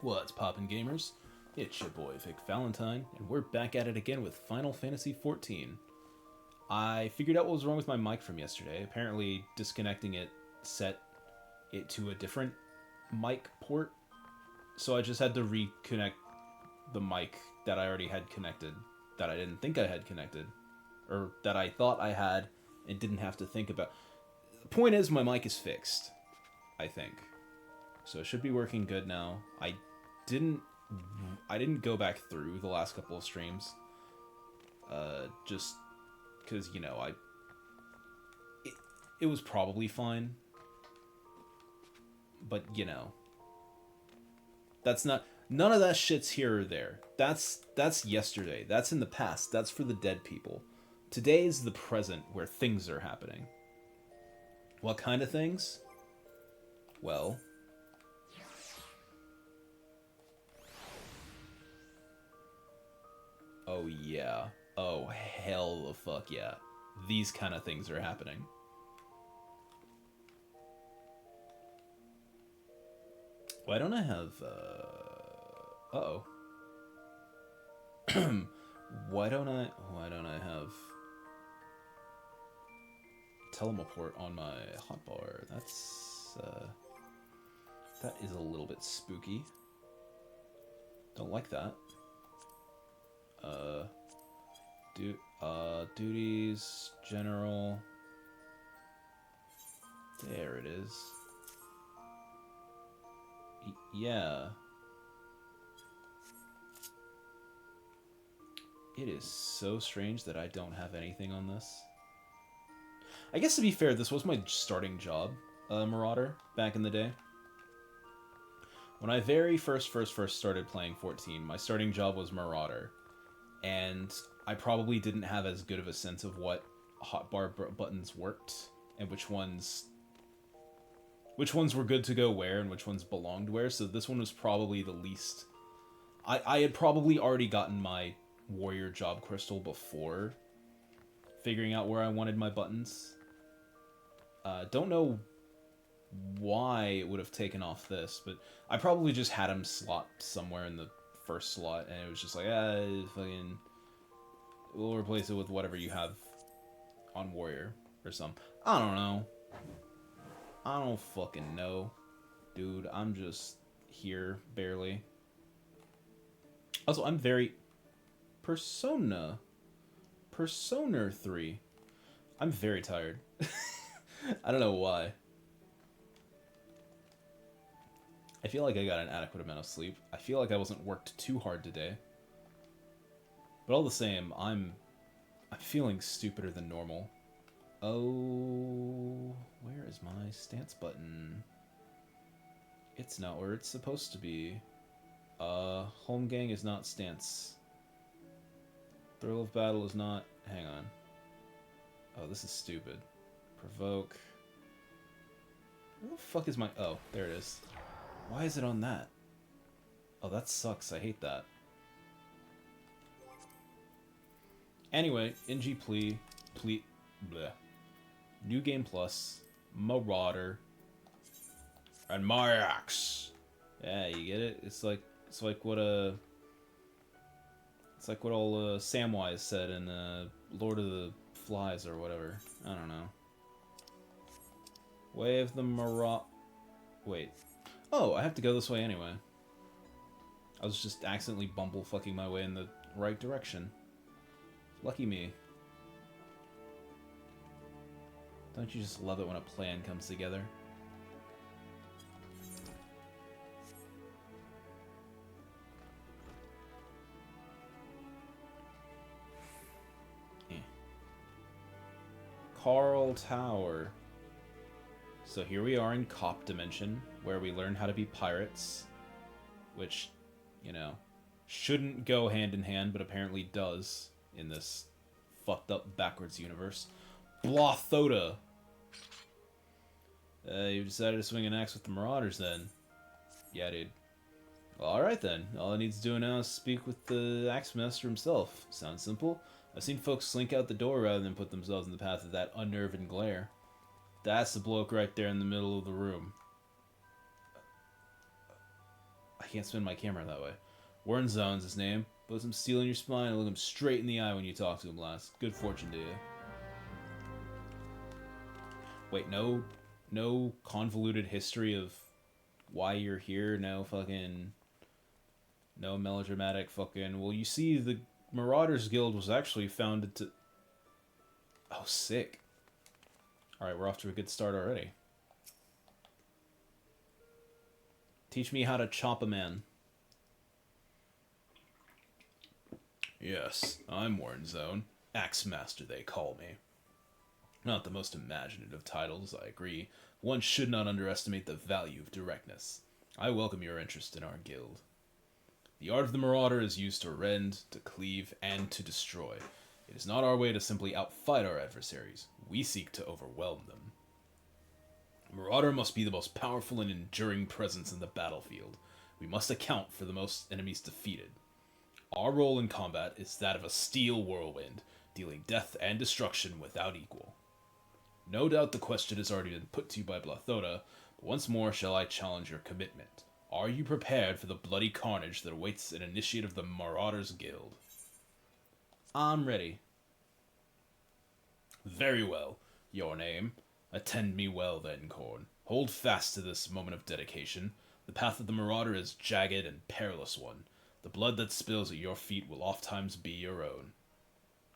What's poppin', gamers? It's your boy Vic Valentine, and we're back at it again with Final Fantasy XIV. I figured out what was wrong with my mic from yesterday. Apparently, disconnecting it set it to a different mic port, so I just had to reconnect the mic that I already had connected, that I didn't think I had connected, or that I thought I had and didn't have to think about. The point is, my mic is fixed, I think. So it should be working good now. I didn't go back through the last couple of streams, just because, you know, it was probably fine, but, you know, none of that shit's here or there. That's yesterday. That's in the past. That's for the dead people. Today is the present, where things are happening. What kind of things? Well, oh yeah. Oh, hell the fuck yeah. These kind of things are happening. Why don't I have, uh-oh. Why don't I have teleport on my hotbar? That is a little bit spooky. Don't like that. Duties, general. There it is. Yeah. It is so strange that I don't have anything on this. I guess to be fair, this was my starting job, Marauder, back in the day. When I very first started playing 14, my starting job was Marauder. And I probably didn't have as good of a sense of what hotbar buttons worked, and which ones were good to go where and which ones belonged where, so this one was probably the least. I had probably already gotten my warrior job crystal before figuring out where I wanted my buttons. Don't know why it would have taken off this, but I probably just had him slot somewhere in the first slot, and it was just like, fucking, we'll replace it with whatever you have on warrior or something. I don't know. I don't fucking know, dude. I'm just here barely. Also, I'm very Persona 3. I'm very tired. I don't know why. I feel like I got an adequate amount of sleep. I feel like I wasn't worked too hard today. But all the same, I'm feeling stupider than normal. Oh, where is my stance button? It's not where it's supposed to be. Home gang is not stance. Thrill of battle is not... Hang on. Oh, this is stupid. Provoke. Where the fuck is my... Oh, there it is. Why is it on that? Oh, that sucks. I hate that. Anyway, NG plea, bleh. New Game Plus, Marauder, and my axe. Yeah, you get it. It's like what all Samwise said in Lord of the Flies or whatever. I don't know. Way of the Wait. Oh, I have to go this way anyway. I was just accidentally bumble-fucking my way in the right direction. Lucky me. Don't you just love it when a plan comes together? Carl Tower. So here we are in Cop Dimension, where we learn how to be pirates, which, you know, shouldn't go hand in hand, but apparently does in this fucked up backwards universe. Blothoda. You decided to swing an axe with the Marauders then? Yeah, dude. Well, alright then. All I need to do now is speak with the Axe Master himself. Sounds simple. I've seen folks slink out the door rather than put themselves in the path of that unnerving glare. That's the bloke right there in the middle of the room. I I can't spin my camera that way. Warren Zone's his name. Puts him steel in your spine and look him straight in the eye when you talk to him last. Good fortune to you. Wait, no convoluted history of why you're here. No fucking, no melodramatic fucking. Well, you see, the Marauders Guild was actually founded to. Oh, sick. All right, we're off to a good start already. Teach me how to chop a man. Yes, I'm Warren Zone. Axe Master, they call me. Not the most imaginative titles, I agree. One should not underestimate the value of directness. I welcome your interest in our guild. The art of the Marauder is used to rend, to cleave, and to destroy. It is not our way to simply outfight our adversaries. We seek to overwhelm them. Marauder must be the most powerful and enduring presence in the battlefield. We must account for the most enemies defeated. Our role in combat is that of a steel whirlwind, dealing death and destruction without equal. No doubt the question has already been put to you by Blathoda, but once more shall I challenge your commitment. Are you prepared for the bloody carnage that awaits an initiate of the Marauders Guild? I'm ready. Very well. Your name? Attend me well then, Korn. Hold fast to this moment of dedication. The path of the Marauder is jagged and perilous one. The blood that spills at your feet will ofttimes be your own.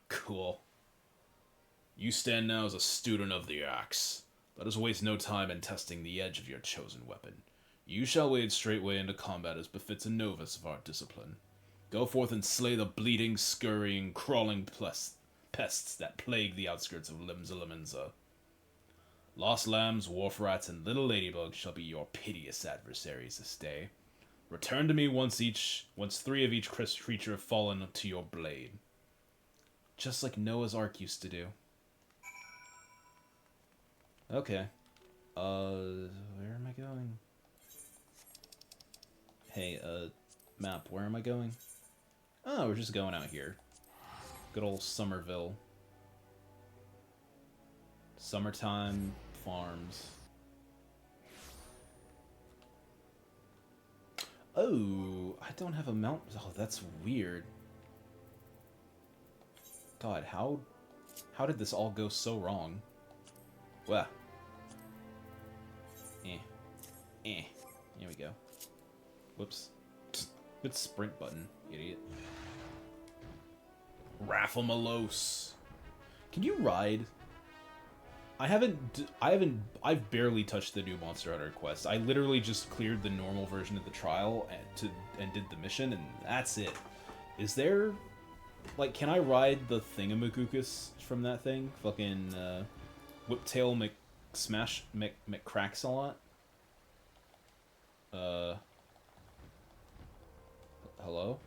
Cool. You stand now as a student of the axe. Let us waste no time in testing the edge of your chosen weapon. You shall wade straightway into combat as befits a novice of our discipline. Go forth and slay the bleeding, scurrying, crawling pests that plague the outskirts of Limsa. Lost lambs, wharf rats, and little ladybugs shall be your piteous adversaries this day. Return to me once 3 of each creature have fallen to your blade. Just like Noah's Ark used to do. Okay. Where am I going? Hey, map, where am I going? Oh, we're just going out here. Good old Somerville. Summertime farms. Oh, I don't have a mount. Oh, that's weird. God, how did this all go so wrong? Well. Here we go. Whoops. Good sprint button, idiot. Rafflemalose. Can you ride? I've barely touched the new Monster Hunter quest. I literally just cleared the normal version of the trial and did the mission, and that's it. Is there, like, can I ride the Thingamagookus from that thing? Fucking, Whiptail McCracks a lot? Hello?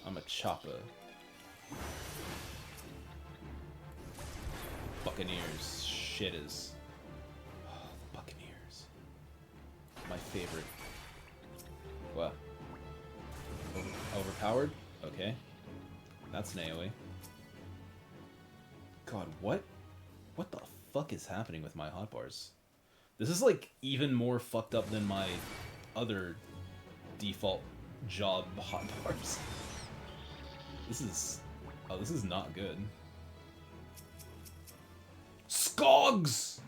I'm a chopper. Buccaneers. Shitters. Oh, the Buccaneers. My favorite. What? Overpowered? Okay. That's an AoE. God, what? What the fuck is happening with my hotbars? This is, like, even more fucked up than my other default job hotbars. This is... Oh, this is not good. Skogs!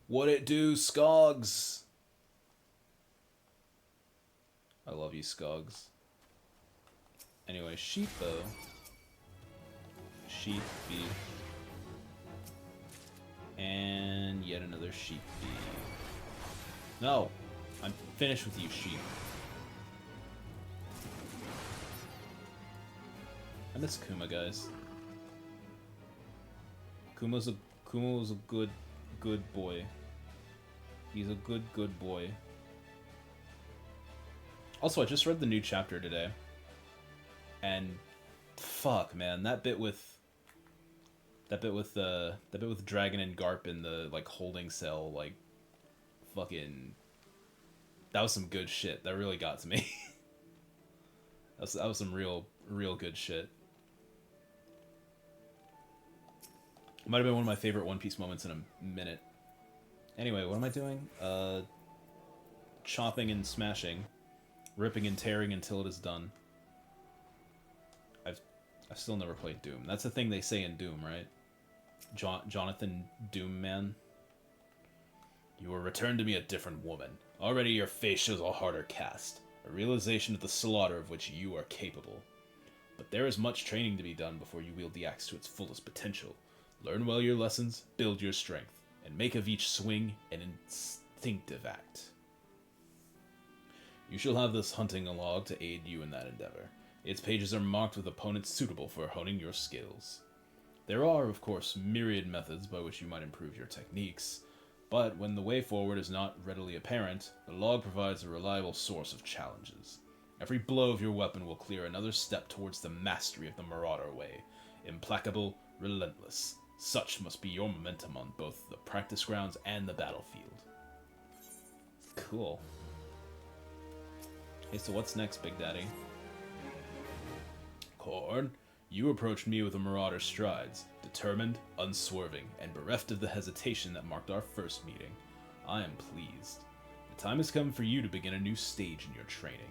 What it do, Skogs? I love you, Skogs. Anyway, sheep, though. Sheep, beef. And yet another sheep beef. No! I'm finished with you, sheep. I miss Kuma, guys. Kuma's a good boy. He's a good boy. Also, I just read the new chapter today. And fuck, man, that bit with Dragon and Garp in the, like, holding cell, like, fucking, that was some good shit. That really got to me. that was some real good shit. Might have been one of my favorite One Piece moments in a minute. Anyway, what am I doing? Chopping and smashing. Ripping and tearing until it is done. I've still never played Doom. That's the thing they say in Doom, right? Jonathan Doom Man. You will return to me a different woman. Already your face shows a harder cast. A realization of the slaughter of which you are capable. But there is much training to be done before you wield the axe to its fullest potential. Learn well your lessons, build your strength, and make of each swing an instinctive act. You shall have this hunting log to aid you in that endeavor. Its pages are marked with opponents suitable for honing your skills. There are, of course, myriad methods by which you might improve your techniques, but when the way forward is not readily apparent, the log provides a reliable source of challenges. Every blow of your weapon will clear another step towards the mastery of the Marauder way. Implacable, relentless. Such must be your momentum on both the practice grounds and the battlefield. Cool. Okay, so what's next, Big Daddy? Korn, you approached me with a Marauder's strides, determined, unswerving, and bereft of the hesitation that marked our first meeting. I am pleased. The time has come for you to begin a new stage in your training.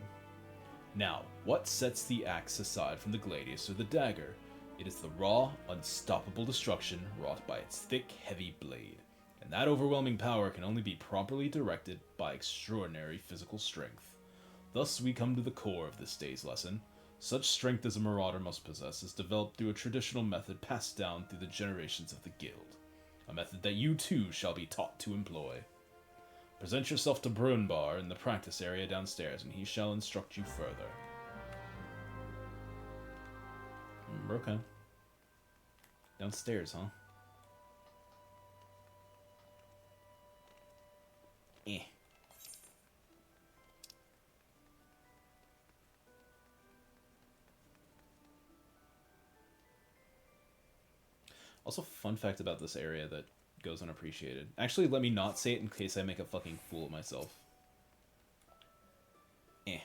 Now, what sets the axe aside from the gladius or the dagger? It is the raw, unstoppable destruction wrought by its thick, heavy blade, and that overwhelming power can only be properly directed by extraordinary physical strength. Thus we come to the core of this day's lesson. Such strength as a Marauder must possess is developed through a traditional method passed down through the generations of the guild, a method that you too shall be taught to employ. Present yourself to Brunbar in the practice area downstairs, and he shall instruct you further. Okay. Downstairs, huh? Eh. Also, fun fact about this area that goes unappreciated. Actually, let me not say it in case I make a fucking fool of myself. Eh.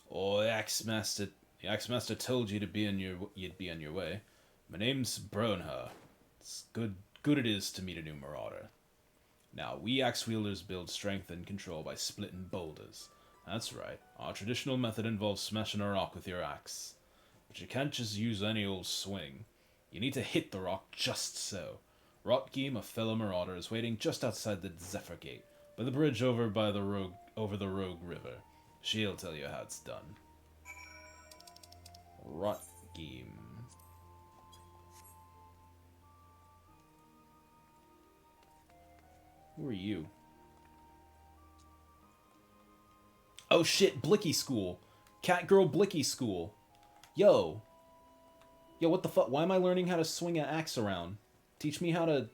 Oh, the Axemaster told you to be you'd be on your way. My name's Bronha. It's good it is to meet a new Marauder. Now, we axe wielders build strength and control by splitting boulders. That's right. Our traditional method involves smashing a rock with your axe. But you can't just use any old swing. You need to hit the rock just so. Rotgeem, a fellow Marauder, is waiting just outside the Zephyr Gate, by the bridge over the Rogue River. She'll tell you how it's done. Rotgeem. Who are you? Oh shit, Blicky School. Catgirl Blicky School. Yo, what the fuck? Why am I learning how to swing an axe around? Teach me how to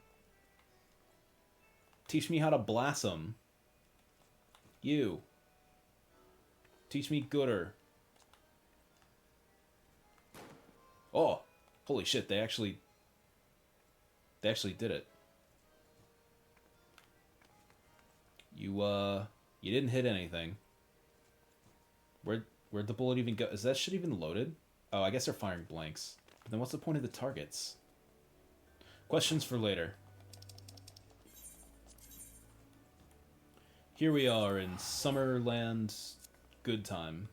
blast 'em. You. Teach me gooder. Oh, holy shit! They actually did it. You didn't hit anything. Where'd the bullet even go? Is that shit even loaded? Oh, I guess they're firing blanks. But then what's the point of the targets? Questions for later. Here we are in Summerland. Good time.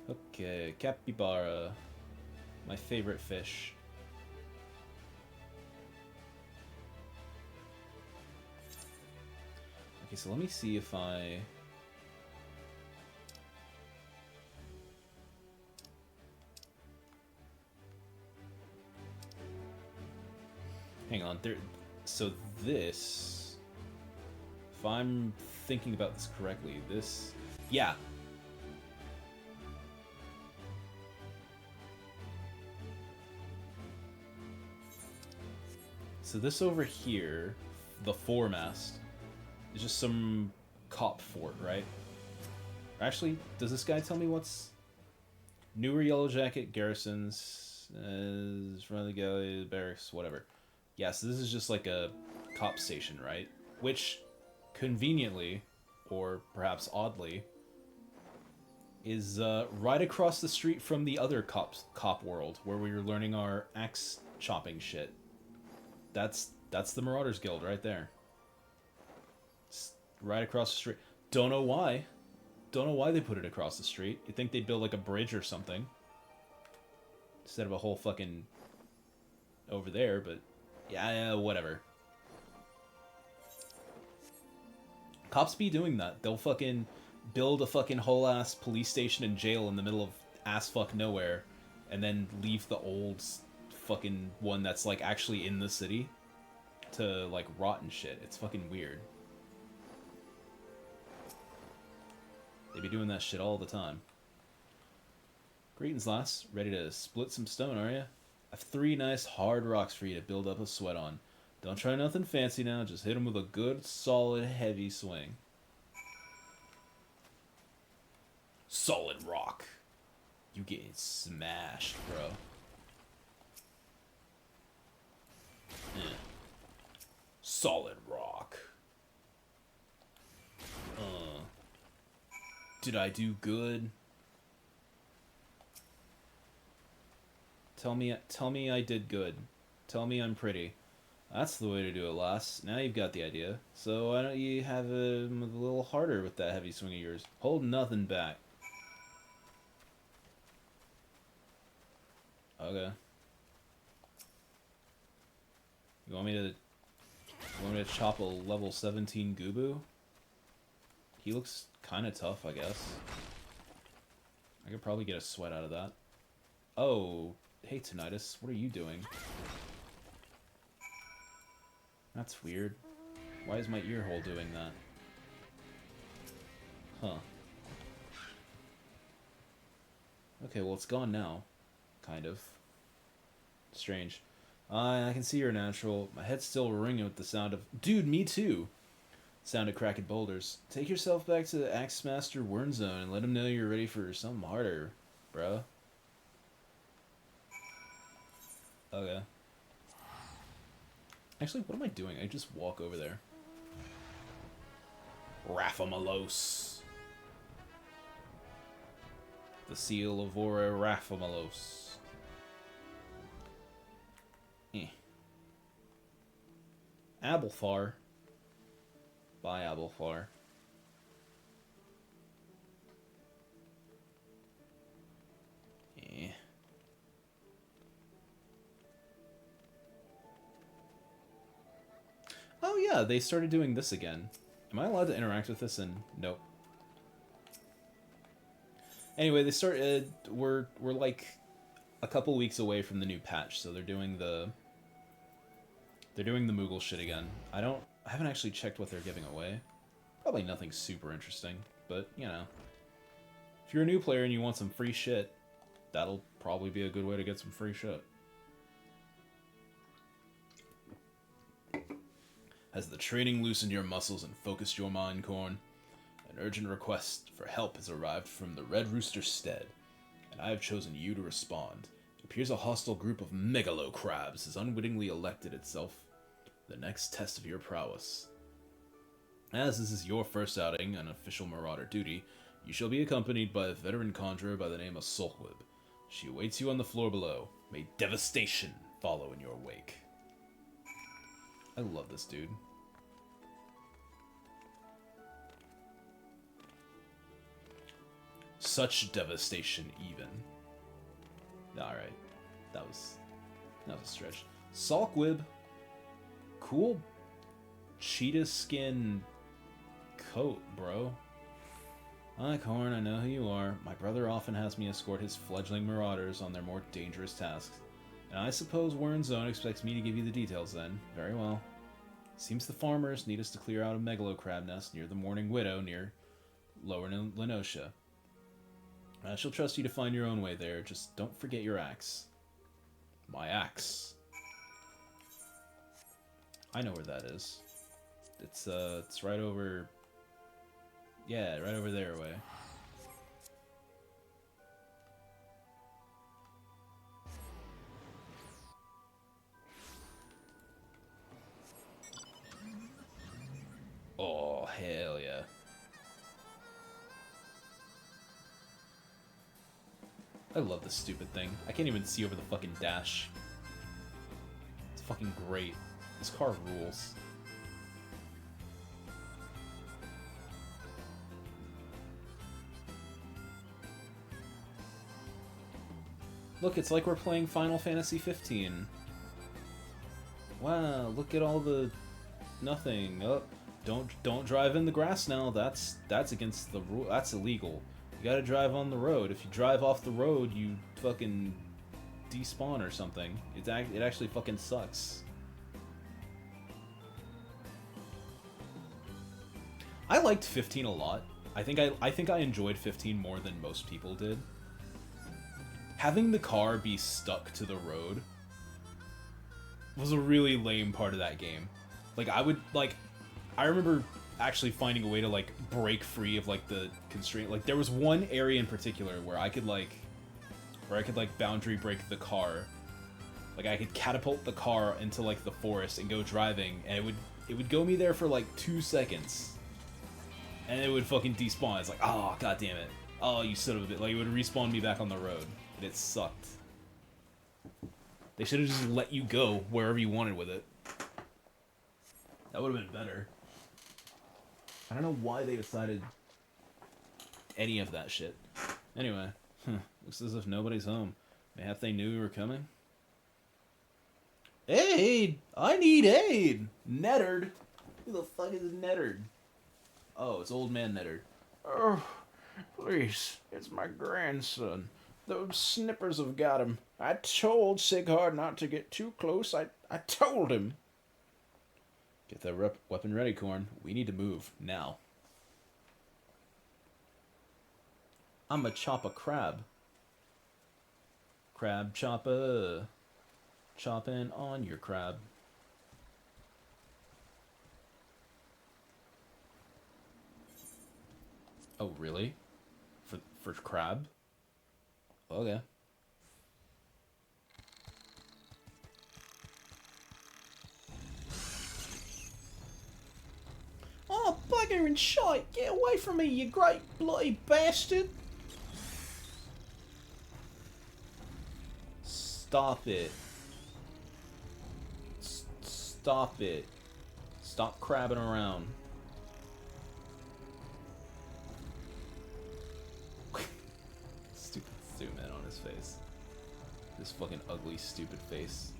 Okay, capybara. My favorite fish. Okay, so let me see if I... Hang on, there... So this... If I'm thinking about this correctly, this... Yeah. So this over here, the foremast, is just some cop fort, right? Actually, does this guy tell me what's... Newer Yellow Jacket, garrisons, front of the galley, barracks, whatever. Yeah, so this is just like a cop station, right? Which, conveniently, or perhaps oddly, is right across the street from the other cop world, where we were learning our axe chopping shit. That's the Marauders Guild right there. It's right across the street. Don't know why. Don't know why they put it across the street. You'd think they'd build like a bridge or something instead of a whole fucking over there, but yeah, whatever. Cops be doing that. They'll fucking build a fucking whole ass police station and jail in the middle of ass fuck nowhere, and then leave the old fucking one that's like actually in the city to like rot and shit. It's fucking weird. They be doing that shit all the time. Greetings, lass. Ready to split some stone, are ya? I've 3 nice hard rocks for you to build up a sweat on. Don't try nothing fancy now, just hit them with a good, solid, heavy swing. Solid rock. You getting smashed, bro. Yeah. Solid rock. Did I do good? Tell me I did good. Tell me I'm pretty. That's the way to do it, lass. Now you've got the idea. So why don't you have it a little harder with that heavy swing of yours? Hold nothing back. Okay. You want me to chop a level 17 Gubu? He looks kind of tough, I guess. I could probably get a sweat out of that. Oh, hey Tinnitus, what are you doing? That's weird. Why is my ear hole doing that? Huh. Okay, well it's gone now. Kind of. Strange. I can see you're natural. My head's still ringing with the sound of... Dude, me too! Sound of cracking boulders. Take yourself back to the Axe Master Wern Zone and let him know you're ready for something harder, bro. Okay. Actually, what am I doing? I just walk over there. Raphamalos. The seal of Ora Raphamalos. Abelfar. Bye, Abelfar. Oh yeah, they started doing this again. Am I allowed to interact with this? And nope. Anyway, they started. We're like a couple weeks away from the new patch, so they're doing the Moogle shit again. I haven't actually checked what they're giving away. Probably nothing super interesting, but you know, if you're a new player and you want some free shit, that'll probably be a good way to get some free shit. Has the training loosened your muscles and focused your mind, Corn? An urgent request for help has arrived from the Red Rooster Stead, and I have chosen you to respond. It appears a hostile group of megalo crabs has unwittingly elected itself the next test of your prowess. As this is your first outing on official Marauder duty, you shall be accompanied by a veteran conjurer by the name of Sulkwib. She awaits you on the floor below. May devastation follow in your wake. I love this dude. Such devastation, even. Alright. That was a stretch. Sulkwib. Cool cheetah skin coat, bro. Hi, Corn, I know who you are. My brother often has me escort his fledgling marauders on their more dangerous tasks. And I suppose Wern Zone expects me to give you the details then. Very well. Seems the farmers need us to clear out a megalo crab nest near the Mourning Widow near Lower Lenosha. I shall trust you to find your own way there. Just don't forget your axe. My axe. I know where that is. It's right over... Yeah, right over there way. Oh, hell yeah. I love this stupid thing. I can't even see over the fucking dash. It's fucking great. This car rules. Look, it's like we're playing Final Fantasy 15. Wow, look at all the nothing. Oh, don't drive in the grass now. That's against the rule. That's illegal. You gotta drive on the road. If you drive off the road, you fucking despawn or something. It actually fucking sucks. I liked 15 a lot. I think I enjoyed 15 more than most people did. Having the car be stuck to the road was a really lame part of that game. Like, I remember actually finding a way to, like, break free of, like, the constraint. Like, there was one area in particular where I could boundary break the car. Like, I could catapult the car into, like, the forest and go driving, and it would go me there for, like, 2 seconds. And it would fucking despawn. It's like, oh, god damn it. Oh, you son of a bit. Like, it would respawn me back on the road. And it sucked. They should have just let you go wherever you wanted with it. That would have been better. I don't know why they decided any of that shit. Anyway, looks as if nobody's home. Mayhap they knew we were coming? Aid! I need aid! Nettard! Who the fuck is Nettard? Oh, it's Old Man Nettard. Oh, please, it's my grandson. Those snippers have got him. I told Sighard not to get too close. I told him. Get that weapon ready, Corn. We need to move, now. I'ma chop a crab. Crab chopper. Chopping on your crab. Oh, really? For crab? Okay. Oh, bugger and shite! Get away from me, you great bloody bastard! Stop it. Stop it. Stop crabbing around. Stupid zoom in on his face. This fucking ugly, stupid face.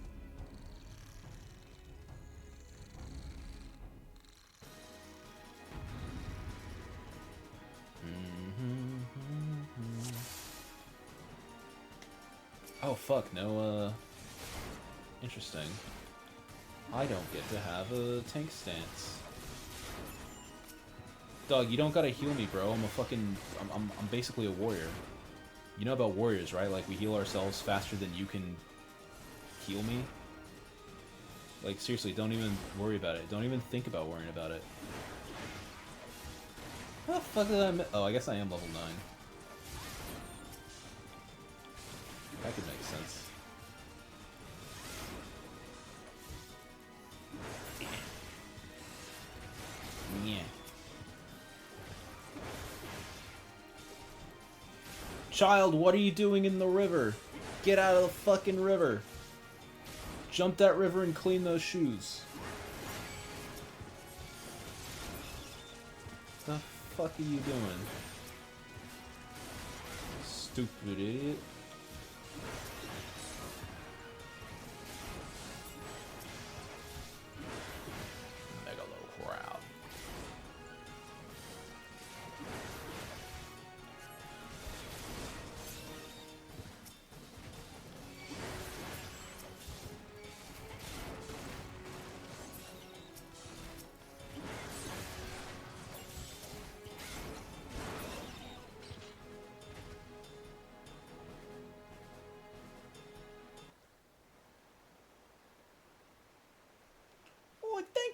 Oh fuck, no, interesting. I don't get to have a tank stance. Dog, you don't gotta heal me, bro. I'm basically a warrior. You know about warriors, right? Like, we heal ourselves faster than you can heal me. Like, seriously, don't even worry about it. Don't even think about worrying about it. How the fuck did I miss? Oh, I guess I am level 9. That could make sense. Yeah. Child, what are you doing in the river? Get out of the fucking river. Jump that river and clean those shoes. What the fuck are you doing? Stupid idiot.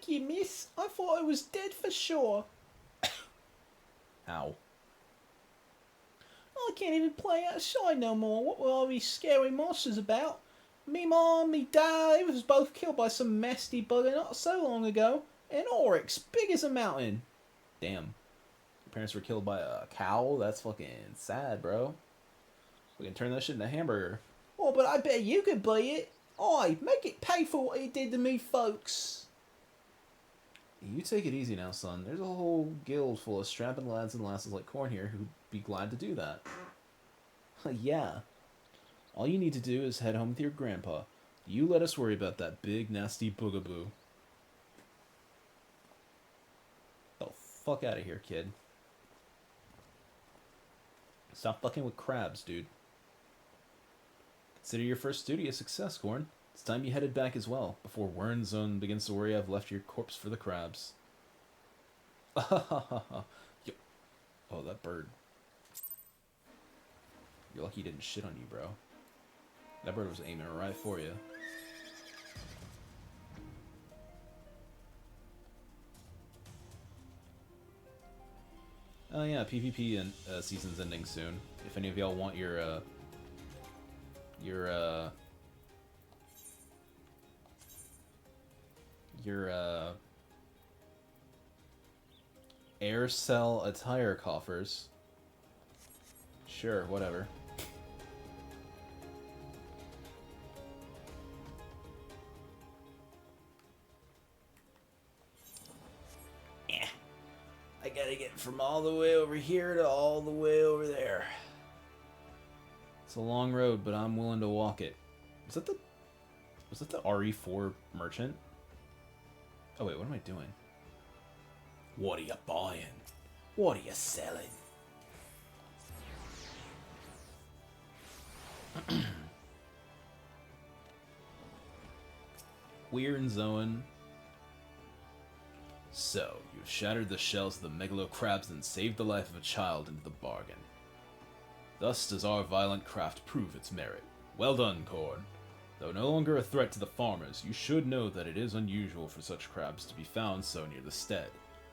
Thank you, miss. I thought I was dead for sure. Ow. I can't even play outside no more. What were all these scary monsters about? Me mom, me dad, they was both killed by some nasty bugger not so long ago. An oryx, big as a mountain. Damn. Your parents were killed by a cow? That's fucking sad, bro. We can turn that shit into a hamburger. Oh, but I bet you could buy it. Oi, make it pay for what it did to me, folks. You take it easy now, son. There's a whole guild full of strapping lads and lasses like Corn here who'd be glad to do that. Yeah. All you need to do is head home with your grandpa. You let us worry about that big, nasty boogaboo. The fuck out of here, kid. Stop fucking with crabs, dude. Consider your first duty a success, Corn. It's time you headed back as well, before Wern Zone begins to worry I've left your corpse for the crabs. Oh, that bird. You're lucky he didn't shit on you, bro. That bird was aiming right for you. Oh yeah, PvP and season's ending soon. If any of y'all want your air cell attire coffers. Sure, whatever. I gotta get from all the way over here to all the way over there. It's a long road, but I'm willing to walk it. Was that the RE4 merchant? Oh wait, what am I doing? What are you buying? What are you selling? We're in Zoan. So, you've shattered the shells of the megalo crabs and saved the life of a child into the bargain. Thus does our violent craft prove its merit. Well done, Corn. Though no longer a threat to the farmers, you should know that it is unusual for such crabs to be found so near the stead.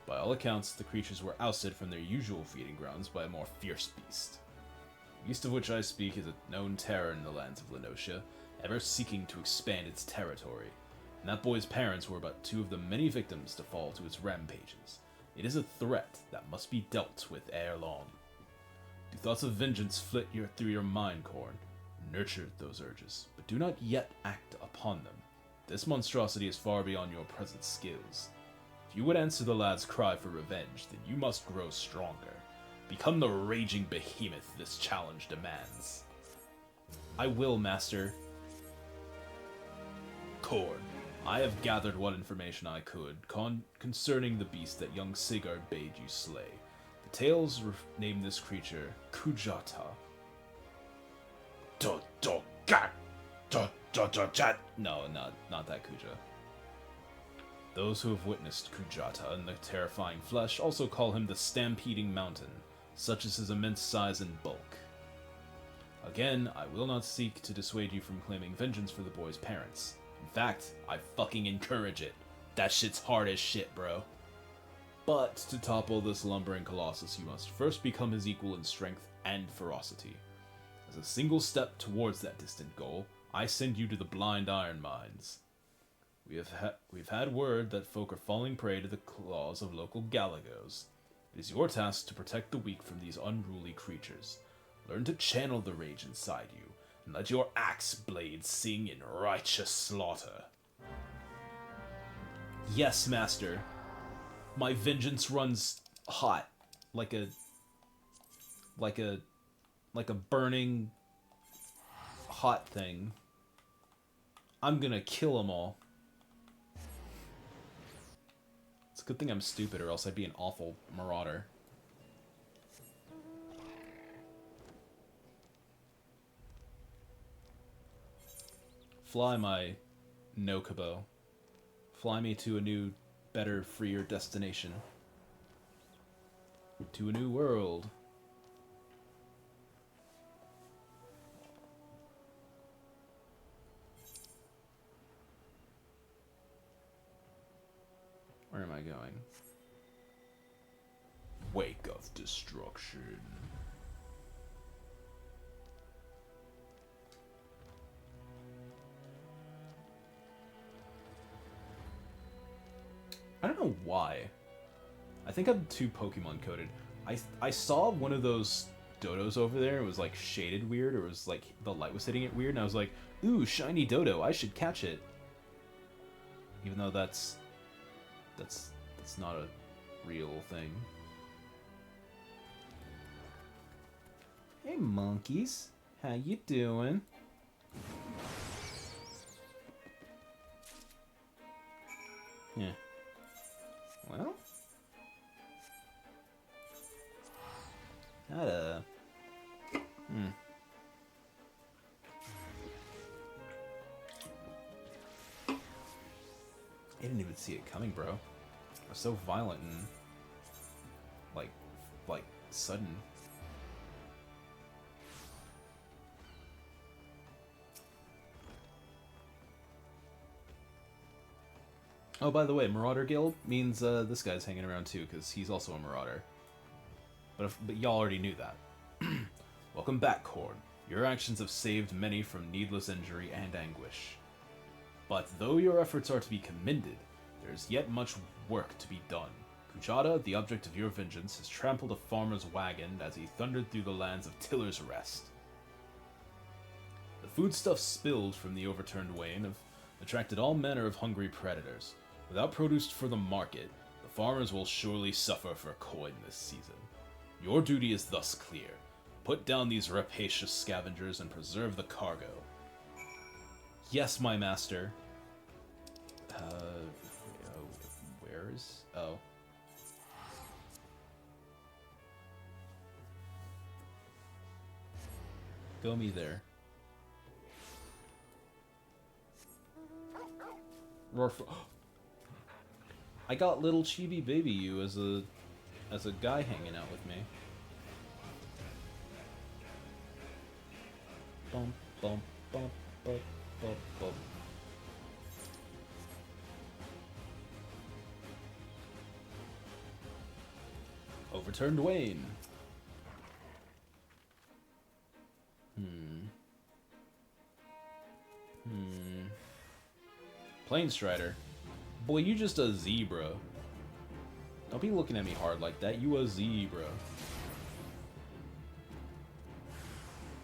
By all accounts, the creatures were ousted from their usual feeding grounds by a more fierce beast. The beast of which I speak is a known terror in the lands of Lenotia, ever seeking to expand its territory. And that boy's parents were but two of the many victims to fall to its rampages. It is a threat that must be dealt with ere long. Do thoughts of vengeance flit through your mind, Corn? Nurture those urges, but do not yet act upon them. This monstrosity is far beyond your present skills. If you would answer the lad's cry for revenge, then you must grow stronger. Become the raging behemoth this challenge demands. I will, master. Corn, I have gathered what information I could concerning the beast that young Sigurd bade you slay. The tales name this creature Kujata. No, not that Kuja. Those who have witnessed Kujata and the terrifying flesh also call him the Stampeding Mountain, such is his immense size and bulk. Again, I will not seek to dissuade you from claiming vengeance for the boy's parents. In fact, I fucking encourage it. That shit's hard as shit, bro. But to topple this lumbering colossus, you must first become his equal in strength and ferocity. As a single step towards that distant goal, I send you to the Blind Iron Mines. We've had word that folk are falling prey to the claws of local Galagos. It is your task to protect the weak from these unruly creatures. Learn to channel the rage inside you, and let your axe blades sing in righteous slaughter. Yes, master. My vengeance runs hot, like a burning hot thing. I'm gonna kill them all. It's a good thing I'm stupid, or else I'd be an awful marauder. Fly, my Nokubo. Fly me to a new, better, freer destination. To a new world. Where am I going? Wake of Destruction. I don't know why. I think I'm too Pokemon coded. I saw one of those dodos over there. It was like shaded weird, or it was like the light was hitting it weird, and I was like, ooh, shiny dodo, I should catch it. Even though that's not a real thing. Hey monkeys, how you doing? Yeah. Well, had a I didn't even see it coming, bro. It was so violent and like sudden. Oh, by the way, Marauder Guild means this guy's hanging around too, because he's also a Marauder. But y'all already knew that. Welcome back, Korn. Your actions have saved many from needless injury and anguish. But though your efforts are to be commended, there is yet much work to be done. Kujata, the object of your vengeance, has trampled a farmer's wagon as he thundered through the lands of Tiller's Rest. The foodstuffs spilled from the overturned wain have attracted all manner of hungry predators. Without produce for the market, the farmers will surely suffer for coin this season. Your duty is thus clear. Put down these rapacious scavengers and preserve the cargo. Yes, my master. Where is... Oh. Go me there. Roar for... I got little chibi baby you as a guy hanging out with me. Bump, bump, bump, bump, bump, bump. Overturned Wayne. Planestrider. Boy, you just a zebra. Don't be looking at me hard like that. You a zebra.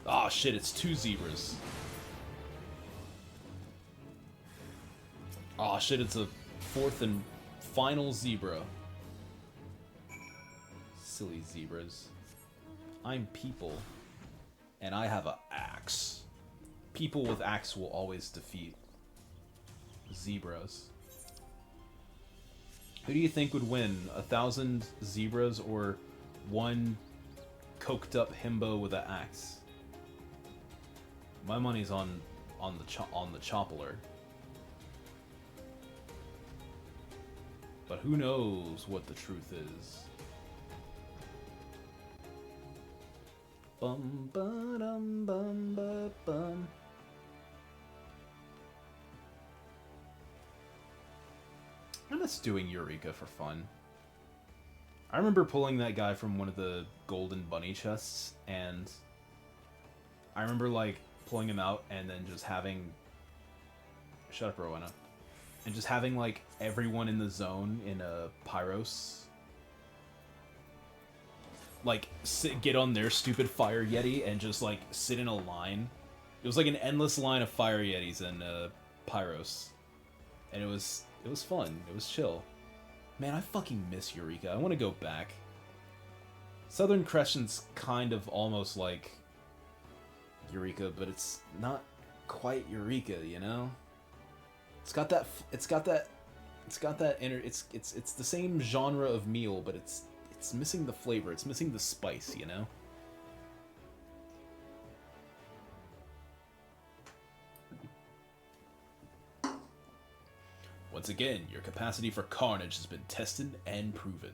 Ah, shit, it's 2 zebras. Ah, shit, it's a 4th and final zebra. Silly zebras. I'm people. And I have an axe. People with axe will always defeat zebras. Who do you think would win? 1,000 zebras or 1 coked up himbo with an axe? My money's on the choppler. But who knows what the truth is? Bum ba dum bum ba bum. I miss doing Eureka for fun. I remember pulling that guy from one of the golden bunny chests, and I remember like pulling him out and then just having... Shut up, Rowena. And just having like everyone in the zone in a Pyros like get on their stupid fire yeti and just like sit in a line. It was like an endless line of fire yetis and Pyros, and it was fun. It was chill. Man, I fucking miss Eureka. I want to go back. Southern Crescent's kind of almost like Eureka, but it's not quite Eureka, you know? It's got that inner, it's the same genre of meal, but it's missing the flavor. It's missing the spice, you know? Once again, your capacity for carnage has been tested and proven.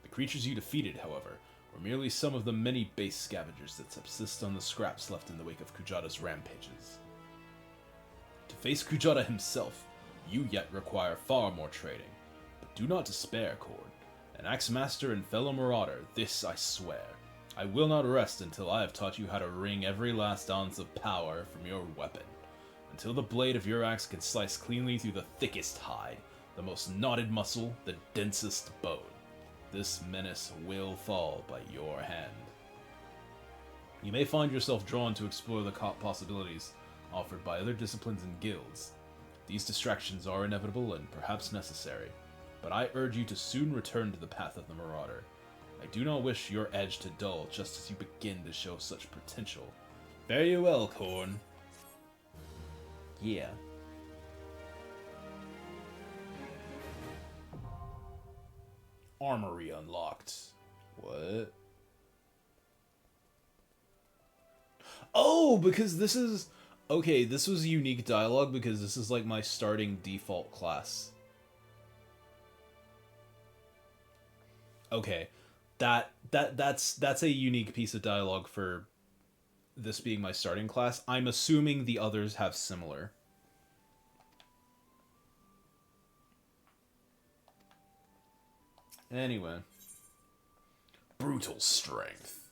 The creatures you defeated, however, were merely some of the many base scavengers that subsist on the scraps left in the wake of Kujata's rampages. To face Kujata himself, you yet require far more training. But do not despair, Cord. An Axemaster and fellow marauder, this I swear. I will not rest until I have taught you how to wring every last ounce of power from your weapon. Until the blade of your axe can slice cleanly through the thickest hide, the most knotted muscle, the densest bone. This menace will fall by your hand. You may find yourself drawn to explore the possibilities offered by other disciplines and guilds. These distractions are inevitable and perhaps necessary, but I urge you to soon return to the path of the Marauder. I do not wish your edge to dull just as you begin to show such potential. Fare you well, Korn. Yeah. Armory unlocked. What? Oh, because this is... Okay, this was unique dialogue because this is like my starting default class. Okay. That's a unique piece of dialogue for this being my starting class. I'm assuming the others have similar. Anyway. Brutal strength.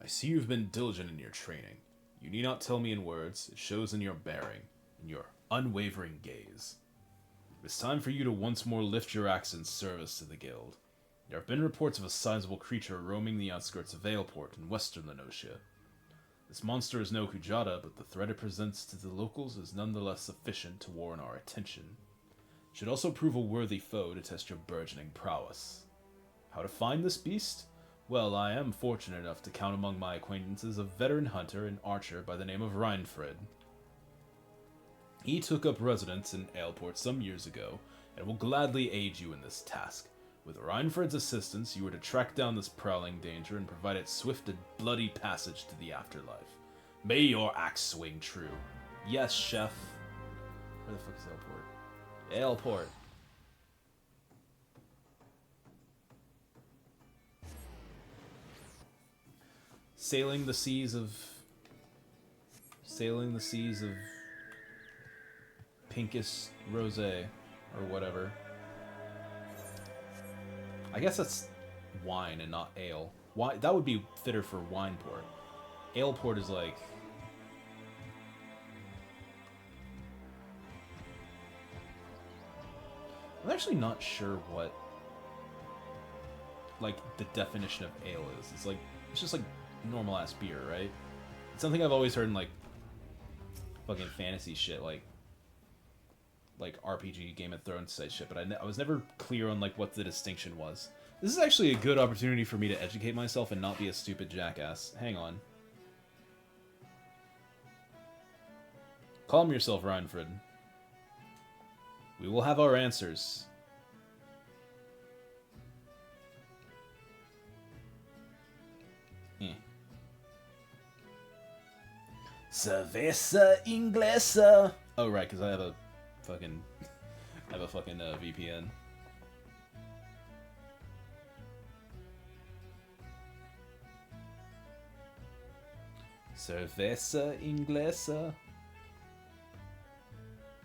I see you've been diligent in your training. You need not tell me in words. It shows in your bearing, in your unwavering gaze. It's time for you to once more lift your axe in service to the guild. There have been reports of a sizable creature roaming the outskirts of Valeport in western Lenosia. This monster is no Kujata, but the threat it presents to the locals is nonetheless sufficient to warrant our attention. It should also prove a worthy foe to test your burgeoning prowess. How to find this beast? Well, I am fortunate enough to count among my acquaintances a veteran hunter and archer by the name of Reinfred. He took up residence in Aleport some years ago, and will gladly aid you in this task. With Reinfred's assistance, you are to track down this prowling danger and provide it swift and bloody passage to the afterlife. May your axe swing true. Yes, chef. Where the fuck is Aleport? Aleport. Sailing the seas of Pincus Rosé, or whatever. I guess that's wine and not ale. Why that would be fitter for wine port. Ale port is like... I'm actually not sure what like the definition of ale is. It's just like normal ass beer, right? It's something I've always heard in like fucking fantasy shit, like RPG, Game of Thrones type shit, but I was never clear on like what the distinction was. This is actually a good opportunity for me to educate myself and not be a stupid jackass. Hang on. Calm yourself, Reinfred. We will have our answers. Cerveza inglesa. Oh right, because I have a fucking VPN. Cerveza inglesa.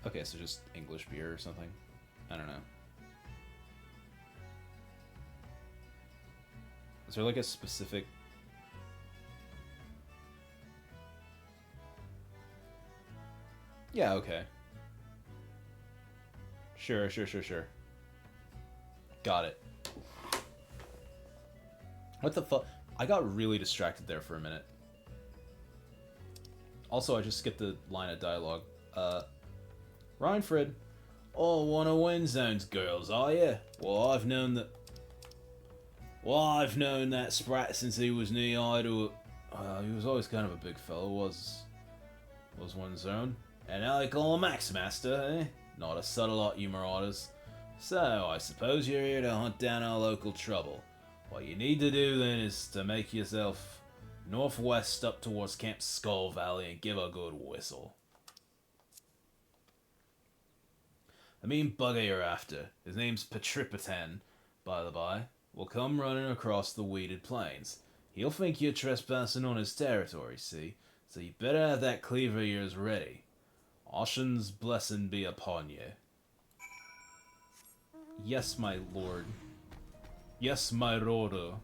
Okay, so just English beer or something. I don't know. Is there like a specific... Yeah, okay. Sure. Got it. What the fuck? I got really distracted there for a minute. Also, I just skipped the line of dialogue. Reinfred. Oh, one of Winzone's girls, are you? Well, I've known that sprat since he was knee-high to he was always kind of a big fellow, was Winzone. And now they call him Axmaster, eh? Not a subtle lot, you marauders. So, I suppose you're here to hunt down our local trouble. What you need to do, then, is to make yourself northwest up towards Camp Skull Valley and give a good whistle. The mean bugger you're after, his name's Patripotan, by the by, will come running across the weeded plains. He'll think you're trespassing on his territory, see? So you better have that cleaver of yours ready. Oshin's blessing be upon you. Yes, my lord. Yes, my lordo.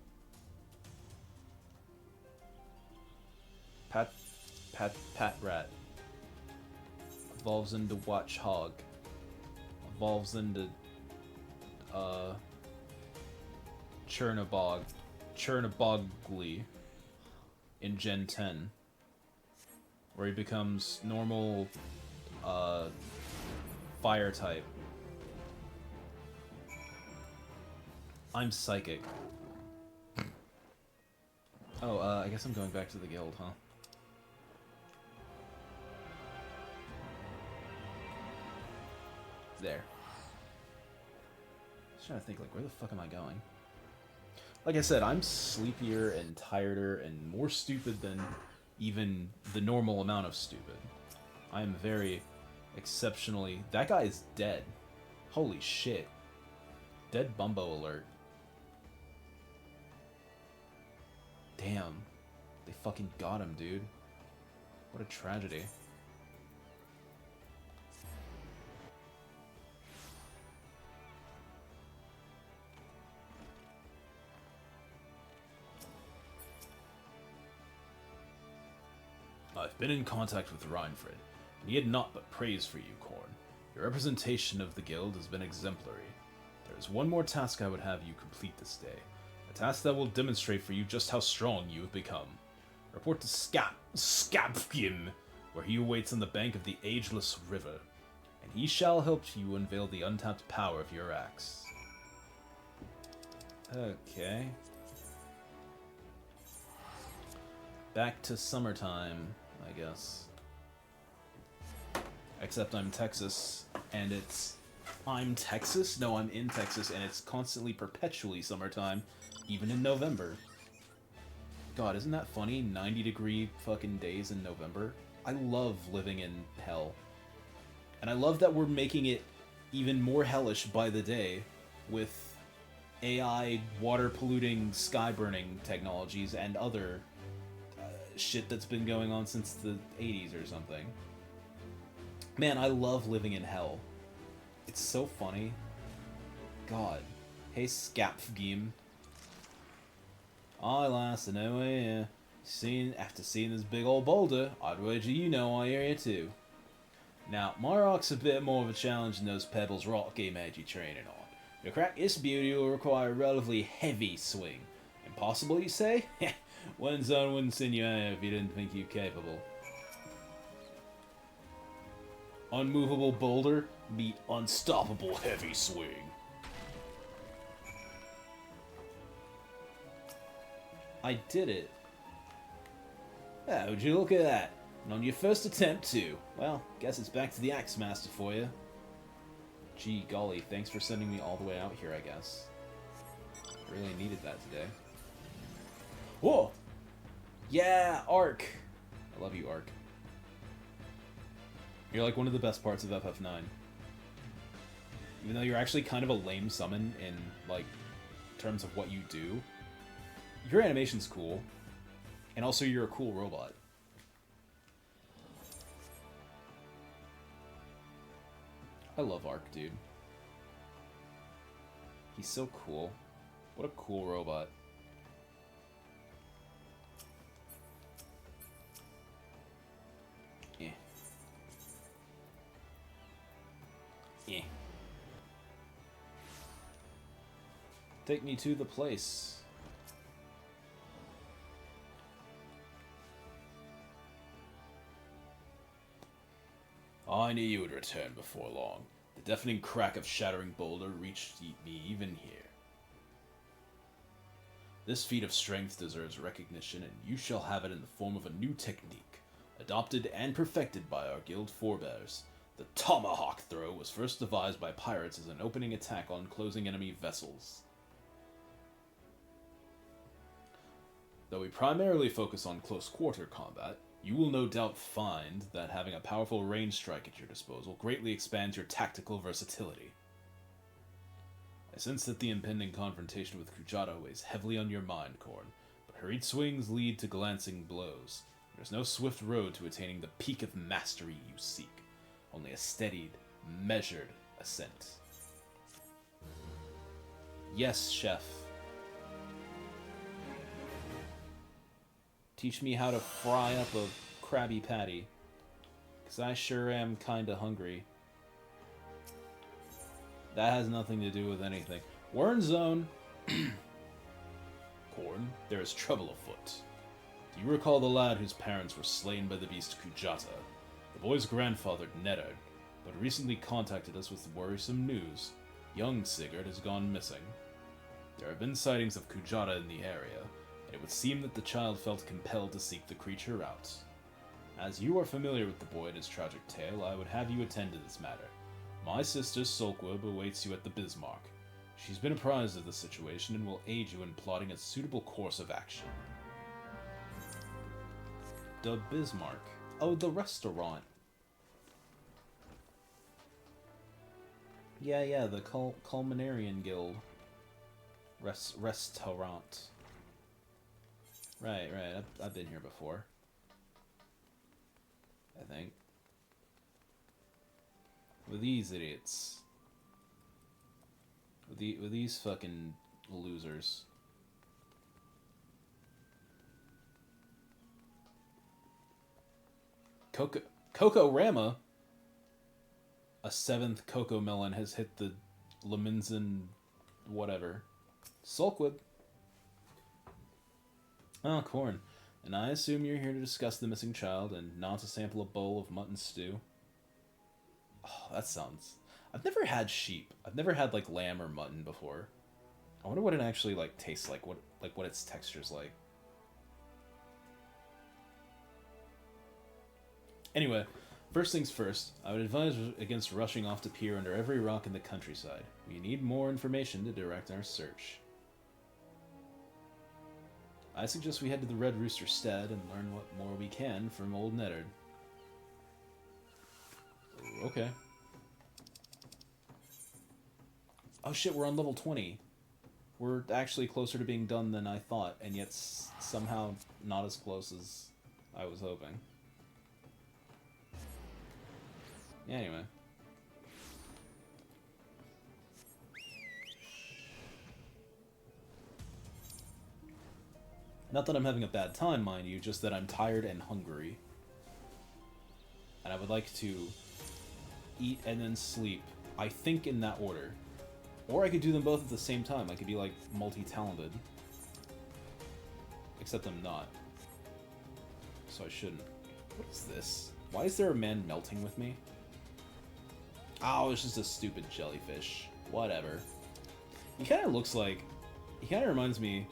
Pat rat. Evolves into watch hog. Evolves into Chernabogly. in Gen 10, where he becomes normal fire type. I'm psychic. Oh, I guess I'm going back to the guild, huh? There. Just trying to think, like, where the fuck am I going? Like I said, I'm sleepier and tireder and more stupid than even the normal amount of stupid. I am very exceptionally... That guy is dead. Holy shit. Dead Bumbo alert. Damn. They fucking got him, dude. What a tragedy. I've been in contact with Reinfred, and he had naught but praise for you, Korn. Your representation of the guild has been exemplary. There is one more task I would have you complete this day. A task that will demonstrate for you just how strong you have become. Report to Skapfgim, where he awaits on the bank of the ageless river, and he shall help you unveil the untapped power of your axe. Okay. Back to summertime, I guess. Except I'm Texas, and it's... I'm Texas? No, I'm in Texas, and it's constantly, perpetually summertime, even in November. God, isn't that funny? 90-degree fucking days in November. I love living in hell. And I love that we're making it even more hellish by the day with AI water-polluting, sky-burning technologies and other shit that's been going on since the 80s or something. Man, I love living in hell. It's so funny. God. Hey, Skapfgim. Aye, lass, I know I after seeing this big old boulder, I'd wager you know I hear you too. Now, my rock's a bit more of a challenge than those pebbles rock game had you training on. To crack this beauty will require a relatively heavy swing. Impossible, you say? One zone wouldn't send you out if you didn't think you capable. Unmovable boulder meet unstoppable heavy swing. I did it. Oh, would you look at that? And on your first attempt too. Well, guess it's back to the Axe Master for you. Gee golly, thanks for sending me all the way out here, I guess. I really needed that today. Whoa! Yeah, Ark! I love you, Ark. You're like one of the best parts of FF9. Even though you're actually kind of a lame summon in, like, terms of what you do, your animation's cool. And also you're a cool robot. I love Ark, dude. He's so cool. What a cool robot. Yeah. Yeah. Take me to the place. I knew you would return before long. The deafening crack of shattering boulder reached me even here. This feat of strength deserves recognition, and you shall have it in the form of a new technique, adopted and perfected by our guild forebears. The tomahawk throw was first devised by pirates as an opening attack on closing enemy vessels. Though we primarily focus on close-quarter combat, you will no doubt find that having a powerful range strike at your disposal greatly expands your tactical versatility. I sense that the impending confrontation with Kujata weighs heavily on your mind, Korn, but hurried swings lead to glancing blows. There's no swift road to attaining the peak of mastery you seek, only a steadied, measured ascent. Yes, chef. Teach me how to fry up a Krabby Patty, because I sure am kinda hungry. That has nothing to do with anything. We're in zone. Korn, there is trouble afoot. You recall the lad whose parents were slain by the beast Kujata. The boy's grandfather, Neddard, but recently contacted us with worrisome news. Young Sigurd has gone missing. There have been sightings of Kujata in the area, and it would seem that the child felt compelled to seek the creature out. As you are familiar with the boy and his tragic tale, I would have you attend to this matter. My sister Solquib awaits you at the Bismarck. She's been apprised of the situation and will aid you in plotting a suitable course of action. The Bismarck. Oh, the restaurant. Yeah, the Culinarian Guild. Restaurant. Right, I've been here before. I think. With these idiots. With these fucking losers. Coco Rama? A 7th Coco Melon has hit the Leminson whatever. Sulkwood. Oh, corn. And I assume you're here to discuss the missing child and not to sample a bowl of mutton stew. Oh, that sounds... I've never had sheep. I've never had, like, lamb or mutton before. I wonder what it actually, like, tastes like. What its texture's like. Anyway, first things first, I would advise against rushing off to peer under every rock in the countryside. We need more information to direct our search. I suggest we head to the Red Rooster Stead and learn what more we can from old Neddard. Okay. Oh shit, we're on level 20. We're actually closer to being done than I thought, and yet somehow not as close as I was hoping. Yeah, anyway. Not that I'm having a bad time, mind you, just that I'm tired and hungry. And I would like to eat and then sleep, I think in that order. Or I could do them both at the same time. I could be, like, multi-talented. Except I'm not. So I shouldn't. What is this? Why is there a man melting with me? Oh, it's just a stupid jellyfish. Whatever. He kind of looks like... He kind of reminds me...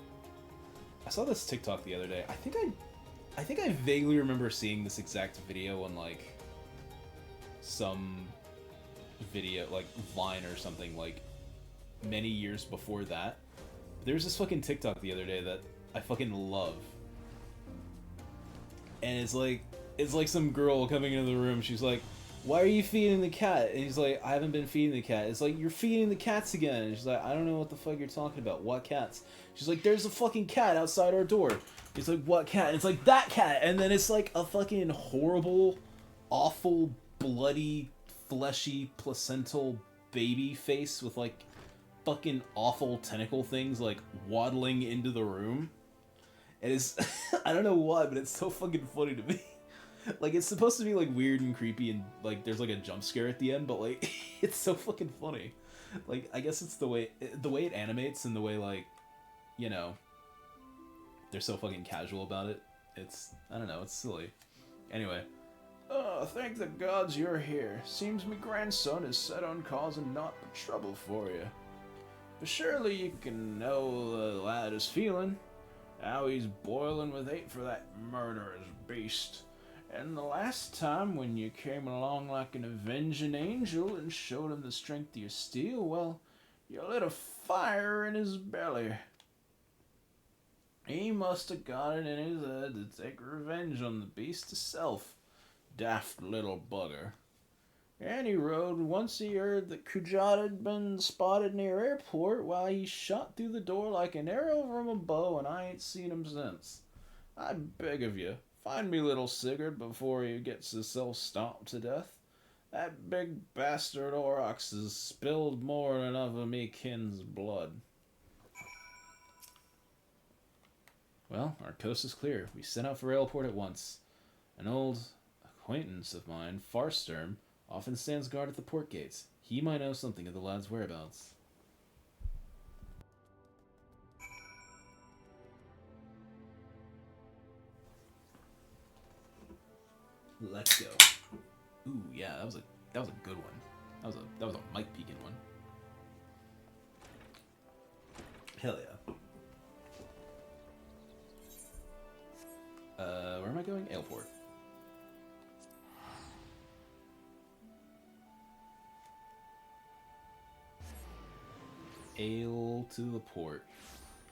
I saw this TikTok the other day. I think I vaguely remember seeing this exact video on, like... some... video, like, Vine or something, like... many years before that. There's this fucking TikTok the other day that I fucking love. And it's like some girl coming into the room, she's like, "Why are you feeding the cat?" And he's like, "I haven't been feeding the cat." It's like, "You're feeding the cats again." And she's like, "I don't know what the fuck you're talking about. What cats?" She's like, "There's a fucking cat outside our door." He's like, "What cat?" And it's like, "That cat!" And then it's like a fucking horrible, awful, bloody, fleshy, placental baby face with like fucking awful tentacle things like waddling into the room. And it's I don't know why, but it's so fucking funny to me. Like, it's supposed to be like weird and creepy and like there's like a jump scare at the end, but like it's so fucking funny. Like, I guess it's the way it animates and the way, like, you know, they're so fucking casual about it. It's, I don't know, it's silly. Anyway. "Oh, thank the gods you're here. Seems me grandson is set on causing naught but trouble for you. But surely you can know the lad is feeling. How he's boiling with hate for that murderous beast. And the last time when you came along like an avenging angel and showed him the strength of your steel, well, you lit a fire in his belly. He must have got it in his head to take revenge on the beast himself. Daft little bugger. And he rode once he heard that Kujat had been spotted near airport, while he shot through the door like an arrow from a bow, and I ain't seen him since. I beg of you, find me little Sigurd before he gets himself stomped to death. That big bastard Aurochs has spilled more than enough of me kin's blood." Well, our coast is clear. We set out for airport at once. An old acquaintance of mine, Farsturm, often stands guard at the port gates. He might know something of the lad's whereabouts. Let's go. Ooh, yeah, that was a good one. That was a Mike Pekin one. Hell yeah. Where am I going? Aleport. Ale to the port.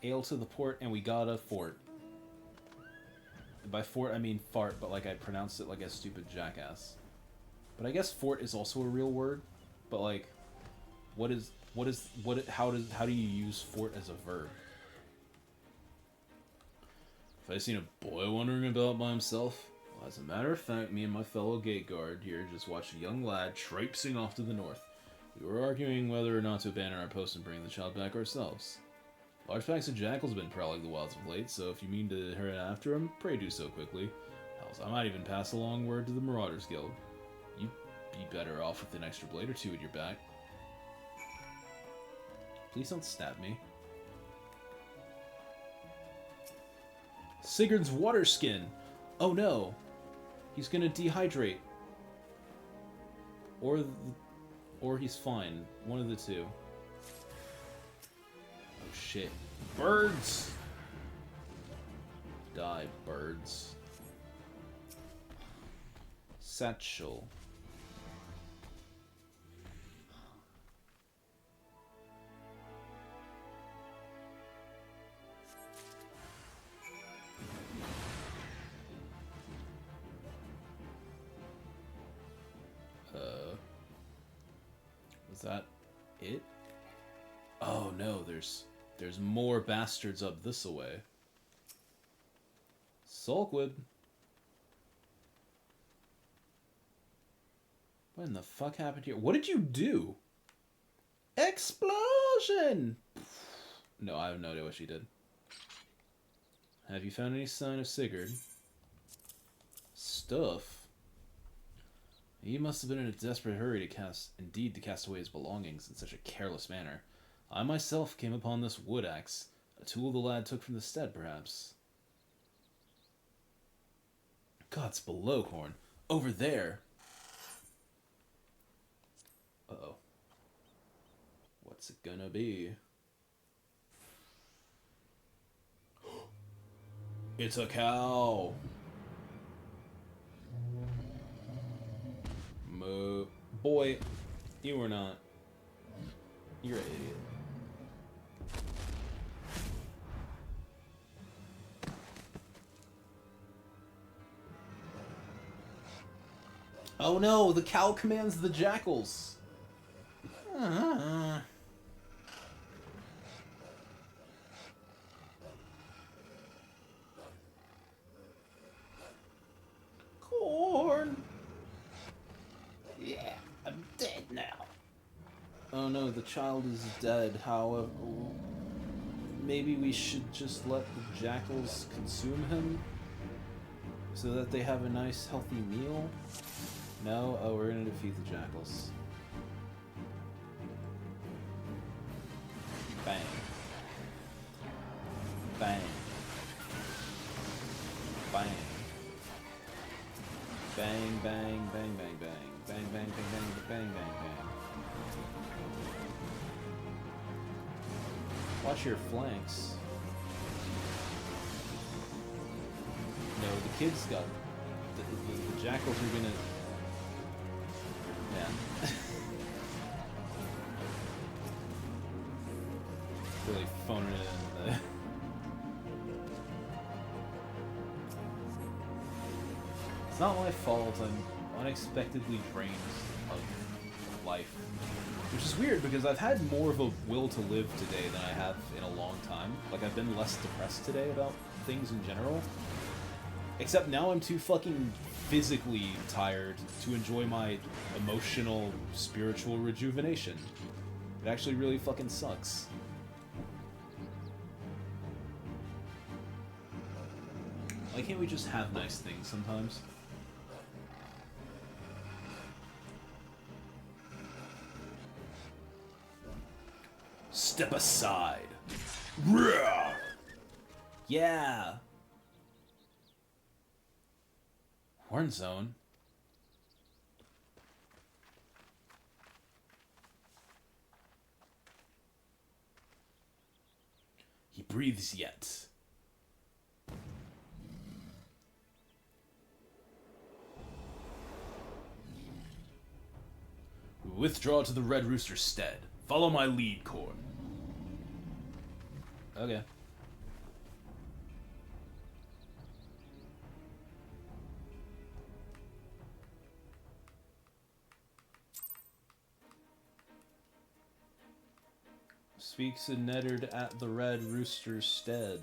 Ale to the port, and we got a fort. By fort, I mean fart, but like I pronounced it like a stupid jackass. But I guess fort is also a real word. But like, how do you use fort as a verb? If I seen a boy wandering about by himself, well, as a matter of fact, me and my fellow gate guard here just watched a young lad traipsing off to the north. We were arguing whether or not to abandon our post and bring the child back ourselves. Large packs of jackals have been prowling the wilds of late, so if you mean to hurry after them, pray do so quickly. Hell, I might even pass along word to the Marauders Guild. You'd be better off with an extra blade or two at your back. Please don't stab me. Sigurd's water skin! Oh no! He's gonna dehydrate. Or he's fine. One of the two. Oh shit. Birds! Die, birds. Satchel. Was that it? Oh no, there's more bastards up this away. Sulkwood. What in the fuck happened here? What did you do? Explosion! No, I have no idea what she did. Have you found any sign of Sigurd? Stuff. He must have been in a desperate hurry to cast away his belongings in such a careless manner. I myself came upon this wood axe, a tool the lad took from the stead, perhaps. God's below, Horn. Over there! Uh-oh. What's it gonna be? It's a cow! Boy, you are not. You're an idiot. Oh no, the cow commands the jackals. Corn. Yeah, I'm dead now. Oh no, the child is dead. However, maybe we should just let the jackals consume him so that they have a nice, healthy meal? No? Oh, we're gonna defeat the jackals. Bang. Bang. Bang. Bang, bang, bang, bang, bang. Bang, bang, bang, bang, bang, bang, bang. Watch your flanks. No, the kids got... The jackals are gonna... Yeah. Really phoning it in the... It's not my fault, I'm unexpectedly drained of life. Which is weird, because I've had more of a will to live today than I have in a long time. Like, I've been less depressed today about things in general. Except now I'm too fucking physically tired to enjoy my emotional, spiritual rejuvenation. It actually really fucking sucks. Why can't we just have nice things sometimes? Step aside. Yeah. Horn Zone. breathes yet. We withdraw to the Red Rooster's stead. Follow my lead, Korn. Okay. Speaks to Neddard at the Red Rooster's stead.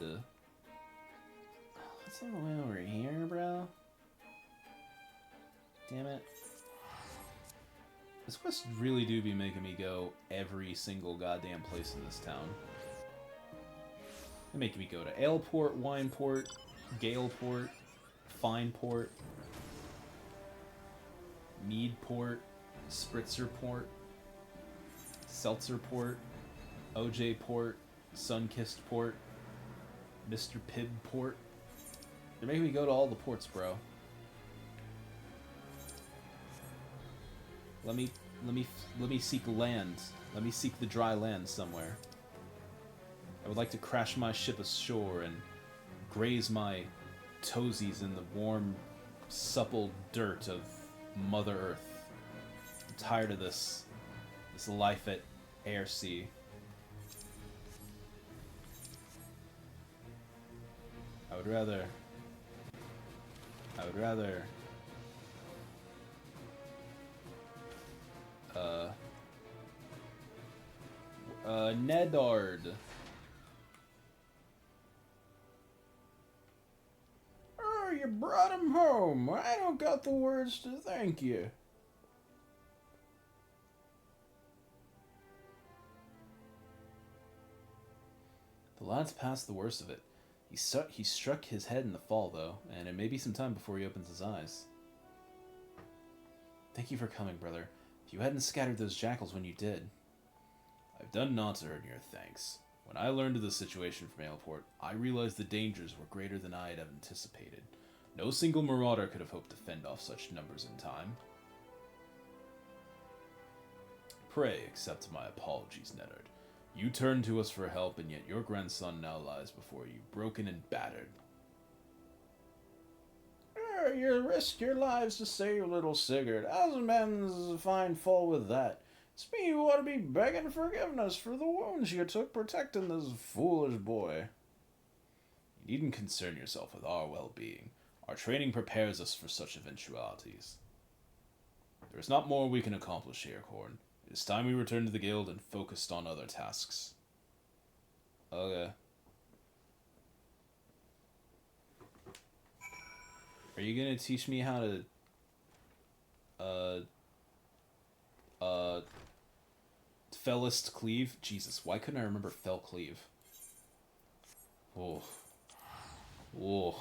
What's on the way over here, bro? Damn it. This quest really do be making me go every single goddamn place in this town. They make me go to Aleport, Wineport, Galeport, Fineport, Meadport, Spritzerport, Seltzerport, OJ Port, Sunkissed Port, Mr. Pibb Port. They're making me go to all the ports, bro. Let me seek land. Let me seek the dry land somewhere. I would like to crash my ship ashore and graze my toesies in the warm, supple dirt of Mother Earth. I'm tired of this life at Airsea. I would rather Neddard. Oh, you brought him home. I don't got the words to thank you. The lad's past the worst of it. He struck his head in the fall, though, and it may be some time before he opens his eyes. Thank you for coming, brother. If you hadn't scattered those jackals when you did. I've done naught to earn your thanks. When I learned of the situation from Aleport, I realized the dangers were greater than I had anticipated. No single marauder could have hoped to fend off such numbers in time. Pray accept my apologies, Neddard. You turned to us for help, and yet your grandson now lies before you, broken and battered. You risk your lives to save little Sigurd. How's a man's find fault with that? It's me who ought to be begging forgiveness for the wounds you took protecting this foolish boy. You needn't concern yourself with our well-being. Our training prepares us for such eventualities. There is not more we can accomplish here, Korn. It is time we returned to the guild and focused on other tasks. Okay. Are you gonna teach me how to... Fellist Cleave? Jesus, why couldn't I remember Fell Cleave? Oh. Oh.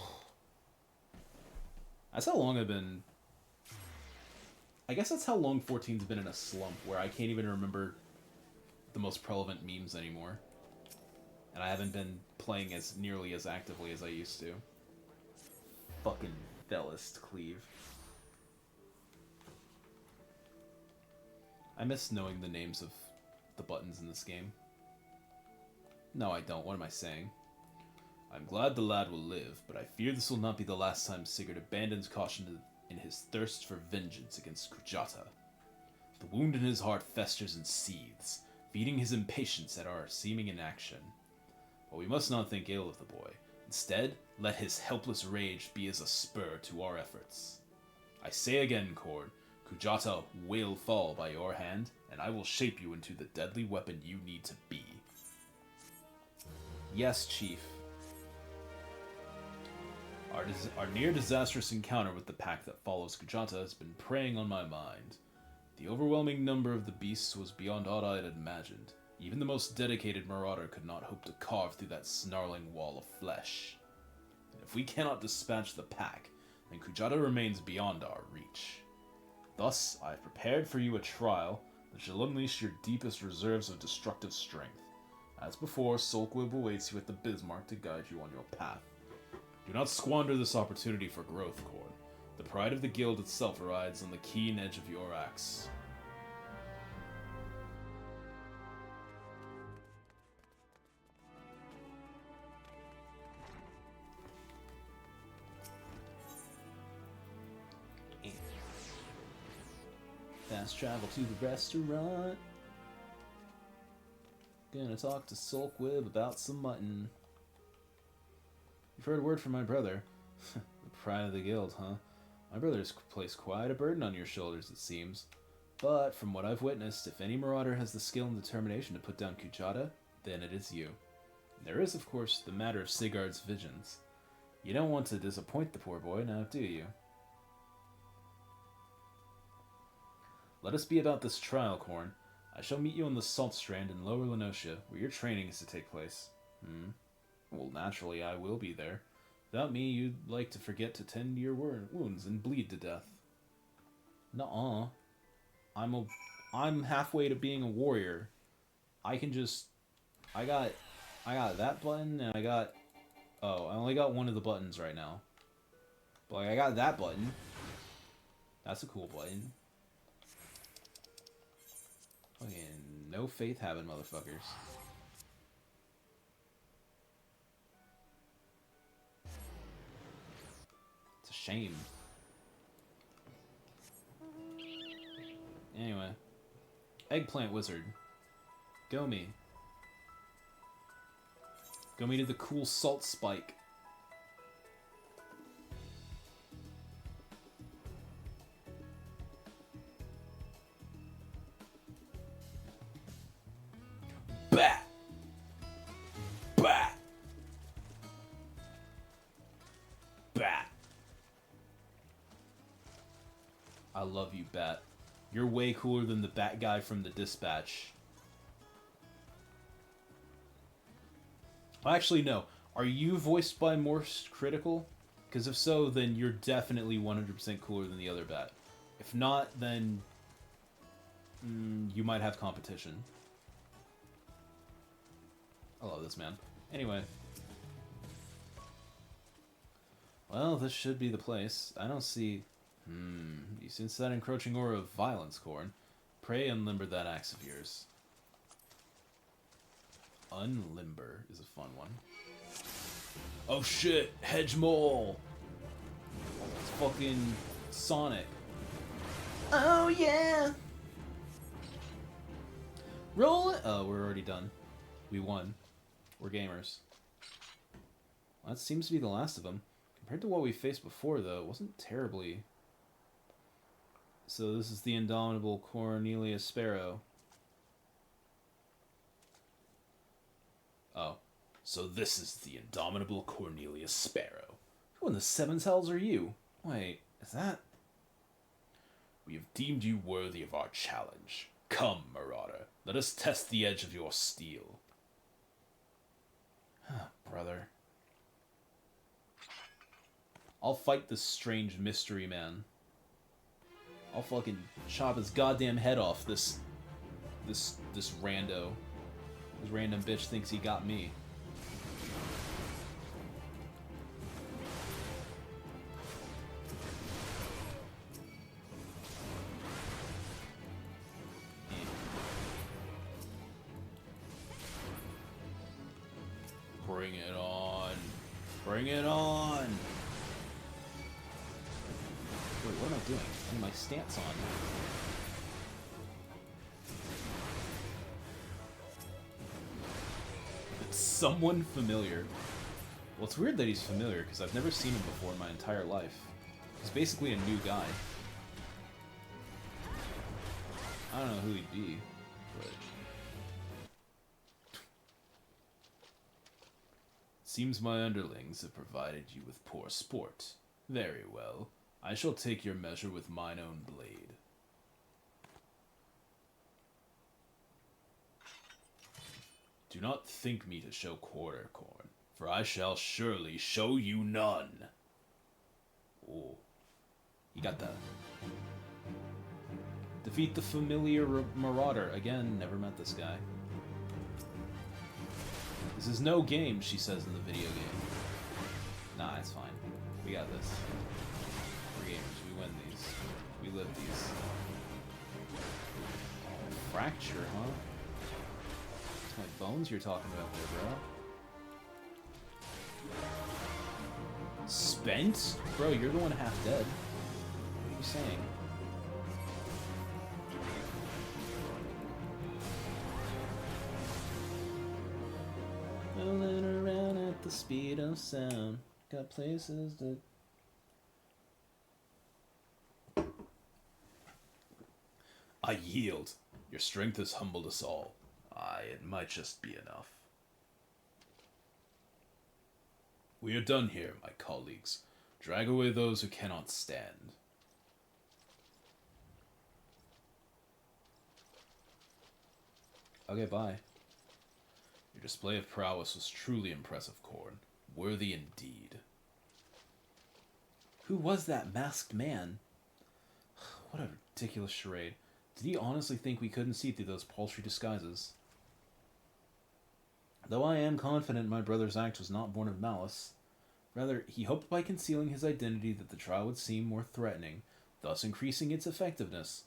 That's how long I've been... I guess that's how long 14's been in a slump, where I can't even remember the most prevalent memes anymore. And I haven't been playing as nearly as actively as I used to. Fucking Fellist Cleave. I miss knowing the names of the buttons in this game. No, I don't. What am I saying? I'm glad the lad will live, but I fear this will not be the last time Sigurd abandons caution in his thirst for vengeance against Kujata. The wound in his heart festers and seethes, feeding his impatience at our seeming inaction. But we must not think ill of the boy. Instead, let his helpless rage be as a spur to our efforts. I say again, Korn, Kujata will fall by your hand, and I will shape you into the deadly weapon you need to be. Yes, Chief. Our near-disastrous encounter with the pack that follows Kujata has been preying on my mind. The overwhelming number of the beasts was beyond aught I had imagined. Even the most dedicated marauder could not hope to carve through that snarling wall of flesh. And if we cannot dispatch the pack, then Kujata remains beyond our reach. Thus, I have prepared for you a trial that shall unleash your deepest reserves of destructive strength. As before, Solquib awaits you at the Bismarck to guide you on your path. Do not squander this opportunity for growth, Korn. The pride of the guild itself rides on the keen edge of your axe. Fast travel to the restaurant. Gonna talk to Sulkwib about some mutton. You've heard word from my brother. The pride of the guild, huh? My brother's placed quite a burden on your shoulders, it seems. But, from what I've witnessed, if any marauder has the skill and determination to put down Kujata, then it is you. There is, of course, the matter of Sigurd's visions. You don't want to disappoint the poor boy, now do you? Let us be about this trial, Korn. I shall meet you on the Salt Strand in Lower Lenosha, where your training is to take place. Well, naturally, I will be there. Without me, you'd like to forget to tend to your wounds and bleed to death. Nuh-uh. I'm halfway to being a warrior. I can just... I got that button, and I got... Oh, I only got one of the buttons right now. But like, I got that button. That's a cool button. Fucking no faith having motherfuckers. It's a shame. Anyway. Eggplant Wizard. Gomi. Gomi did the cool salt spike. Bat! Bat! Bat! I love you, Bat. You're way cooler than the Bat guy from the Dispatch. Actually, no. Are you voiced by Morse Critical? Because if so, then you're definitely 100% cooler than the other Bat. If not, then... you might have competition. I love this man. Anyway. Well, this should be the place. I don't see... You sense that encroaching aura of violence, Korn. Pray unlimber that axe of yours. Unlimber is a fun one. Oh shit! Hedge Mole! It's fucking Sonic. Oh yeah! Roll it! Oh, we're already done. We won. We're gamers. Well, that seems to be the last of them. Compared to what we faced before, though, it wasn't terribly... So this is the indomitable Cornelius Sparrow. Oh. So this is the indomitable Cornelius Sparrow. Who in the seven's hells are you? Wait, is that... We have deemed you worthy of our challenge. Come, Marauder. Let us test the edge of your steel. Brother. I'll fight this strange mystery man. I'll fucking chop his goddamn head off, this rando. This random bitch thinks he got me. Bring it on. Bring it on. Wait, what am I doing? I need my stance on. It's someone familiar. Well, it's weird that he's familiar, because I've never seen him before in my entire life. He's basically a new guy. I don't know who he'd be, but... Seems my underlings have provided you with poor sport. Very well. I shall take your measure with mine own blade. Do not think me to show quarter, Korn, for I shall surely show you none. Oh, you got that. Defeat the familiar Marauder. Again, never met this guy. This is no game, she says in the video game. Nah, it's fine. We got this. We're gamers. We win these. We live these. Fracture, huh? It's my bones you're talking about there, bro. Spent? Bro, you're the one half dead. What are you saying? the speed of sound. Got places that... I yield. Your strength has humbled us all. Aye, it might just be enough. We are done here, my colleagues. Drag away those who cannot stand. Okay, bye. Your display of prowess was truly impressive, Korn. Worthy indeed. Who was that masked man? What a ridiculous charade. Did he honestly think we couldn't see through those paltry disguises? Though I am confident my brother's act was not born of malice. Rather, he hoped by concealing his identity that the trial would seem more threatening, thus increasing its effectiveness.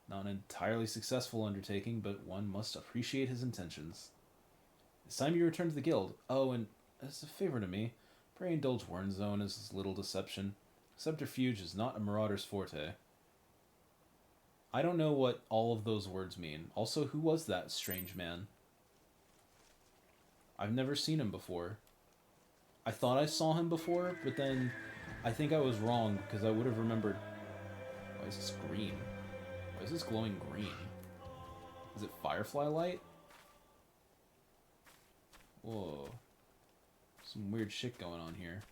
Not an entirely successful undertaking, but one must appreciate his intentions. It's time you return to the guild. Oh, and as a favor to me, pray indulge Warrenzone as his little deception. Subterfuge is not a marauder's forte. I don't know what all of those words mean. Also, who was that strange man? I've never seen him before. I thought I saw him before, but then I think I was wrong because I would have remembered... Why is this green? Why is this glowing green? Is it firefly light? Whoa. Some weird shit going on here.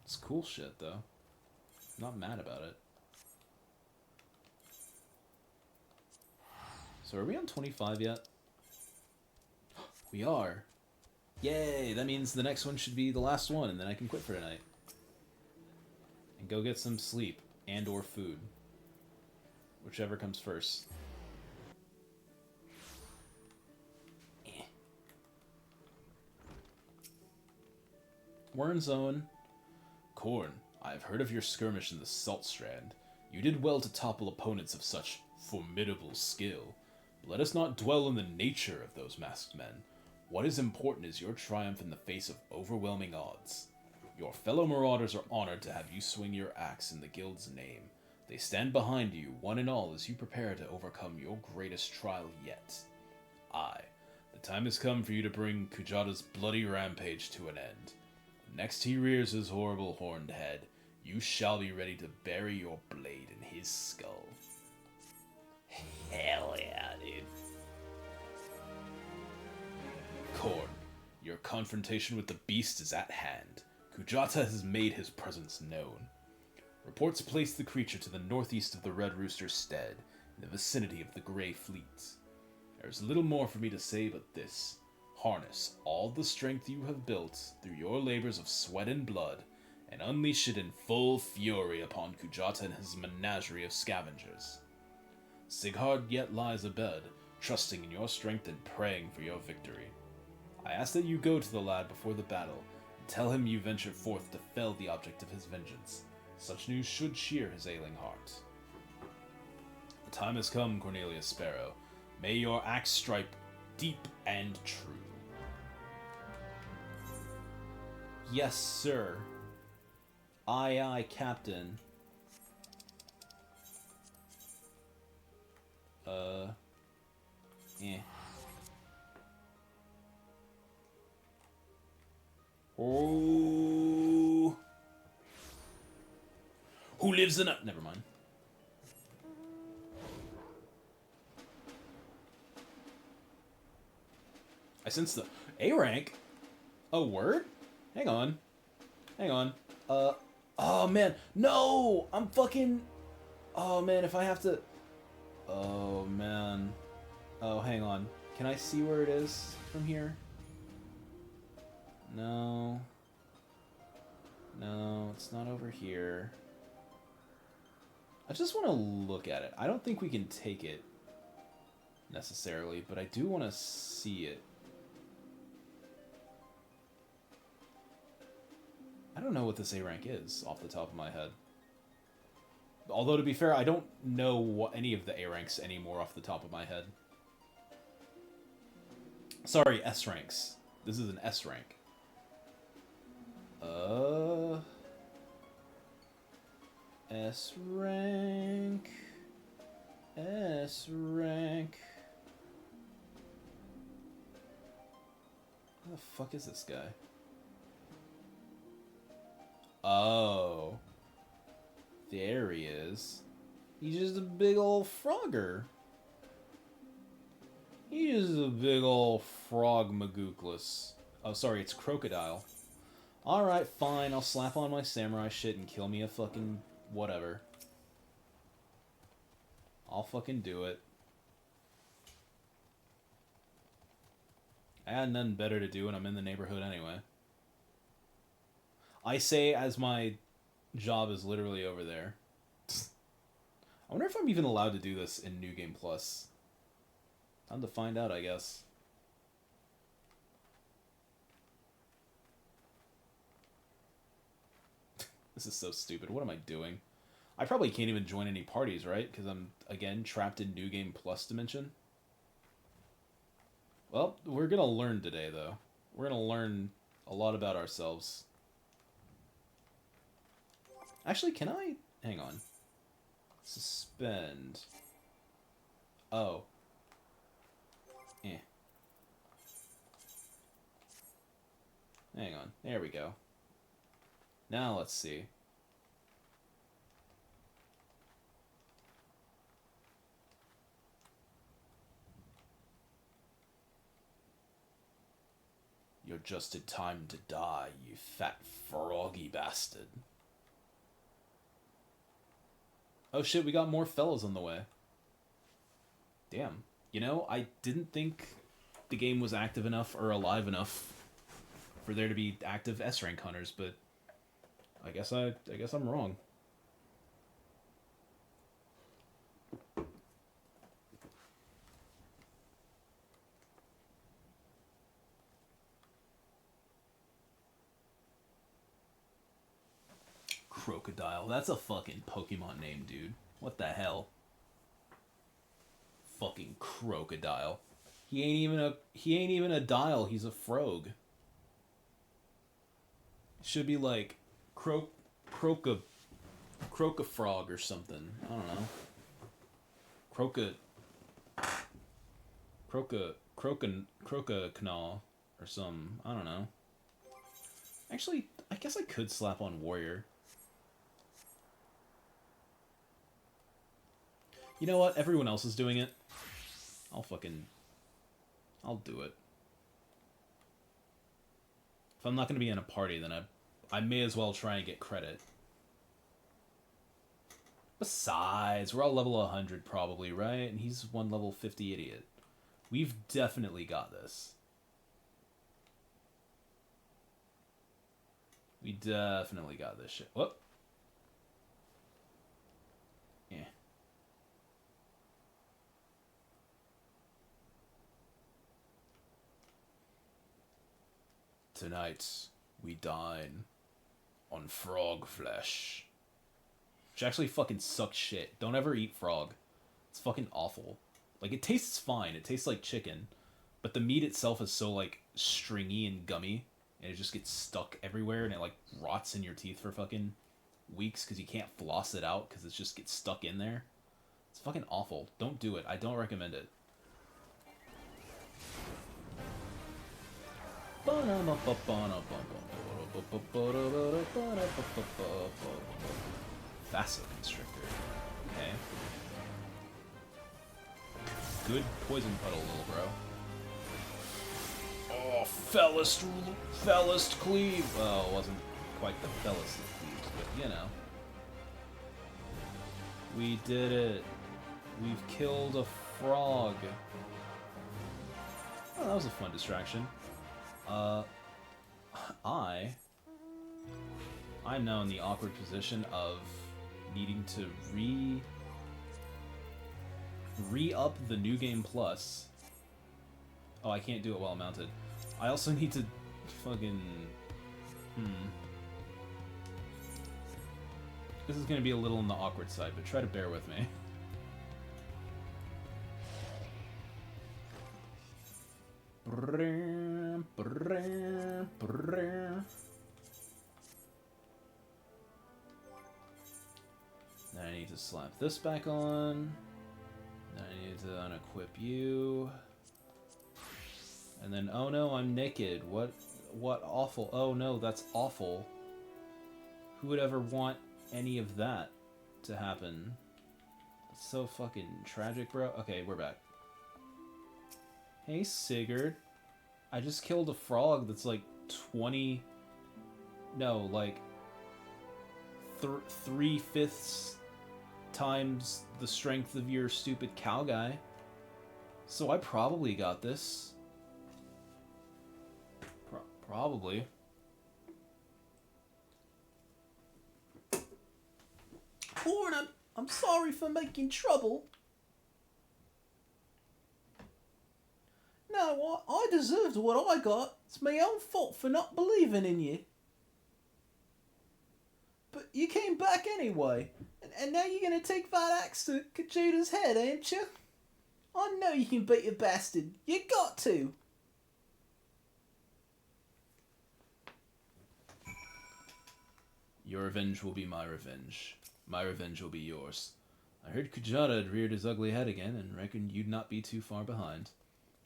It's cool shit, though. I'm not mad about it. So are we on 25 yet? We are. Yay! That means the next one should be the last one, and then I can quit for tonight. And go get some sleep, and or food. Whichever comes first. Warrenzone. Korn, I have heard of your skirmish in the Salt Strand. You did well to topple opponents of such formidable skill. But let us not dwell on the nature of those masked men. What is important is your triumph in the face of overwhelming odds. Your fellow marauders are honored to have you swing your axe in the guild's name. They stand behind you, one and all, as you prepare to overcome your greatest trial yet. Aye, the time has come for you to bring Kujata's bloody rampage to an end. Next he rears his horrible horned head, you shall be ready to bury your blade in his skull. Hell yeah, dude. Korn, your confrontation with the beast is at hand. Kujata has made his presence known. Reports place the creature to the northeast of the Red Rooster's stead, in the vicinity of the Grey Fleet. There is little more for me to say but this. Harness all the strength you have built through your labors of sweat and blood, and unleash it in full fury upon Kujata and his menagerie of scavengers. Sighard yet lies abed, trusting in your strength and praying for your victory. I ask that you go to the lad before the battle, and tell him you venture forth to fell the object of his vengeance. Such news should cheer his ailing heart. The time has come, Cornelius Sparrow. May your axe strike deep and true. Yes, sir. Aye, aye, Captain. Oh. Who lives in a... Never mind. I sense the... A rank? A word? Hang on. Hang on. Oh, man. No! I'm fucking... Oh, man, if I have to... Oh, man. Oh, hang on. Can I see where it is from here? No. No, it's not over here. I just want to look at it. I don't think we can take it necessarily, but I do want to see it. I don't know what this A rank is off the top of my head. Although, to be fair, I don't know what any of the A ranks anymore off the top of my head. Sorry, S ranks. This is an S rank. S rank. S rank. Who the fuck is this guy? Oh. There he is. He's just a big old frogger. He is a big old frog magookless. Oh, sorry, it's crocodile. Alright, fine, I'll slap on my samurai shit and kill me a fucking whatever. I'll fucking do it. I had nothing better to do and I'm in the neighborhood anyway. I say as my job is literally over there. I wonder if I'm even allowed to do this in New Game Plus. Time to find out, I guess. This is so stupid. What am I doing? I probably can't even join any parties, right? Because I'm, again, trapped in New Game Plus dimension. Well, we're going to learn today, though. We're going to learn a lot about ourselves. Actually, can I... Hang on. Suspend. Oh. Eh. Hang on. There we go. Now let's see. You're just in time to die, you fat froggy bastard. Oh shit, we got more fellas on the way. Damn. You know, I didn't think the game was active enough or alive enough for there to be active S-rank hunters, but I guess I'm wrong. Crocodile. That's a fucking Pokemon name, dude. What the hell? Fucking Crocodile. He ain't even a dial, he's a frog. Should be like Crocafrog or something. I don't know. Crocacnaw or some. I don't know. Actually, I guess I could slap on Warrior. You know what? Everyone else is doing it. I'll do it. If I'm not going to be in a party, then I may as well try and get credit. Besides, we're all level 100 probably, right? And he's one level 50 idiot. We've definitely got this. We definitely got this shit. Whoop. Yeah. Tonight, we dine on frog flesh. Which actually fucking sucks shit. Don't ever eat frog. It's fucking awful. Like, it tastes fine. It tastes like chicken. But the meat itself is so, like, stringy and gummy. And it just gets stuck everywhere. And it, like, rots in your teeth for fucking weeks. Because you can't floss it out. Because it just gets stuck in there. It's fucking awful. Don't do it. I don't recommend it. Vasoconstrictor. Okay. Good poison puddle, little bro. Oh, fellest cleave. Well, it wasn't quite the fellest of cleaves, but you know. We did it. We've killed a frog. Oh, that was a fun distraction. I'm now in the awkward position of needing to re-up the New Game Plus. Oh, I can't do it while mounted. I also need to fucking... This is gonna be a little on the awkward side, but try to bear with me. Then I need to slap this back on. Then I need to unequip you. And then, oh no, I'm naked. What awful. Oh no, that's awful. Who would ever want any of that to happen? It's so fucking tragic, bro. Okay, we're back. Hey, Sigurd. I just killed a frog that's like 20... No, like... 3/5 times the strength of your stupid cow guy. So I probably got this. Probably. Lord, I'm sorry for making trouble. No, I deserved what I got. It's my own fault for not believing in you. But you came back anyway, and now you're gonna take that axe to Kajuta's head, ain't you? I know you can beat a bastard. You got to. Your revenge will be my revenge. My revenge will be yours. I heard Kujuta had reared his ugly head again, and reckoned you'd not be too far behind.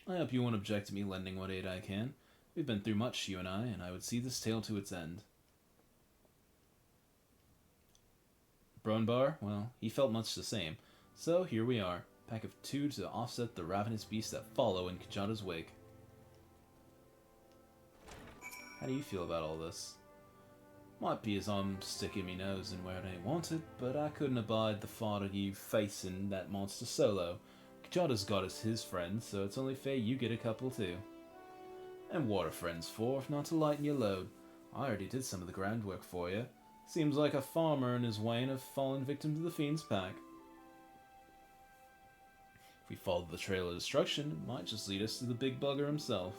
I hope you won't object to me lending what aid I can. We've been through much, you and I would see this tale to its end. Bronbar, well, he felt much the same. So here we are, pack of 2 to offset the ravenous beasts that follow in Kajuta's wake. How do you feel about all this? Might be as I'm sticking me nose in where it ain't wanted, but I couldn't abide the thought of you facing that monster solo. Kajuta's got us his friends, so it's only fair you get a couple too. And what are friends for, if not to lighten your load? I already did some of the groundwork for you. Seems like a farmer and his wain have fallen victim to the Fiend's pack. If we follow the trail of destruction, it might just lead us to the big bugger himself.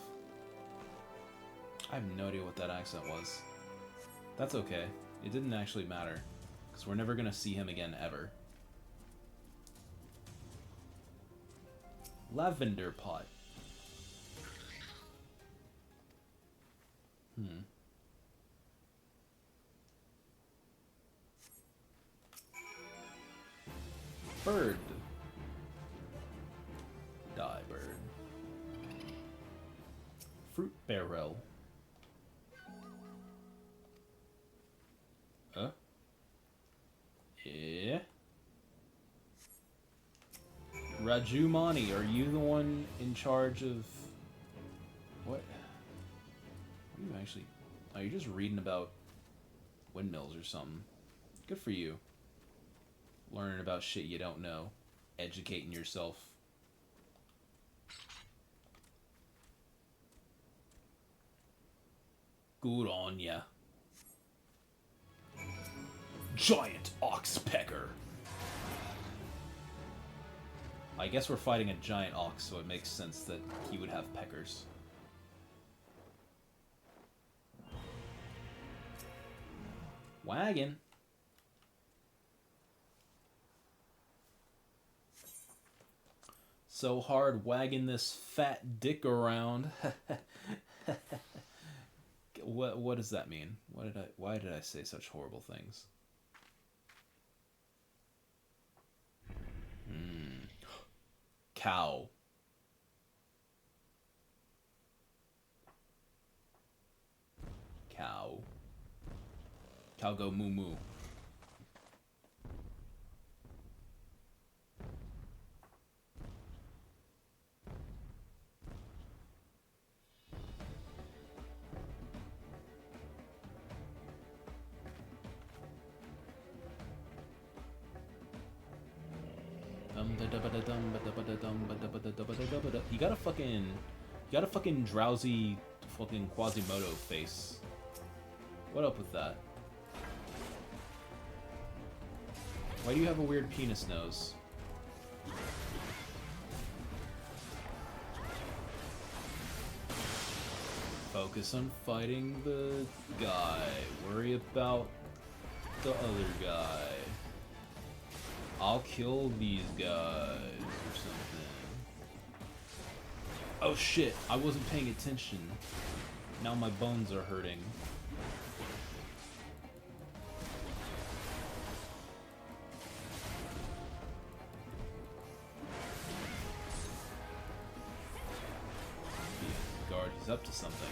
I have no idea what that accent was. That's okay. It didn't actually matter, because we're never going to see him again ever. Lavender pot. Bird. Die bird. Fruit barrel. Yeah. Rajumani, are you the one in charge of... What? What are you actually... Oh, you're just reading about windmills or something. Good for you. Learning about shit you don't know. Educating yourself. Good on ya. Giant oxpecker. I guess we're fighting a giant ox, so it makes sense that he would have peckers. Wagon. So hard wagging this fat dick around. What does that mean? Why did I say such horrible things? Cow. Cow. Cow go moo moo. You got a fucking drowsy fucking Quasimodo face. What up with that? Why do you have a weird penis nose? Focus on fighting the guy. Worry about the other guy. I'll kill these guys or something. Oh shit, I wasn't paying attention. Now my bones are hurting. Guard, he's up to something.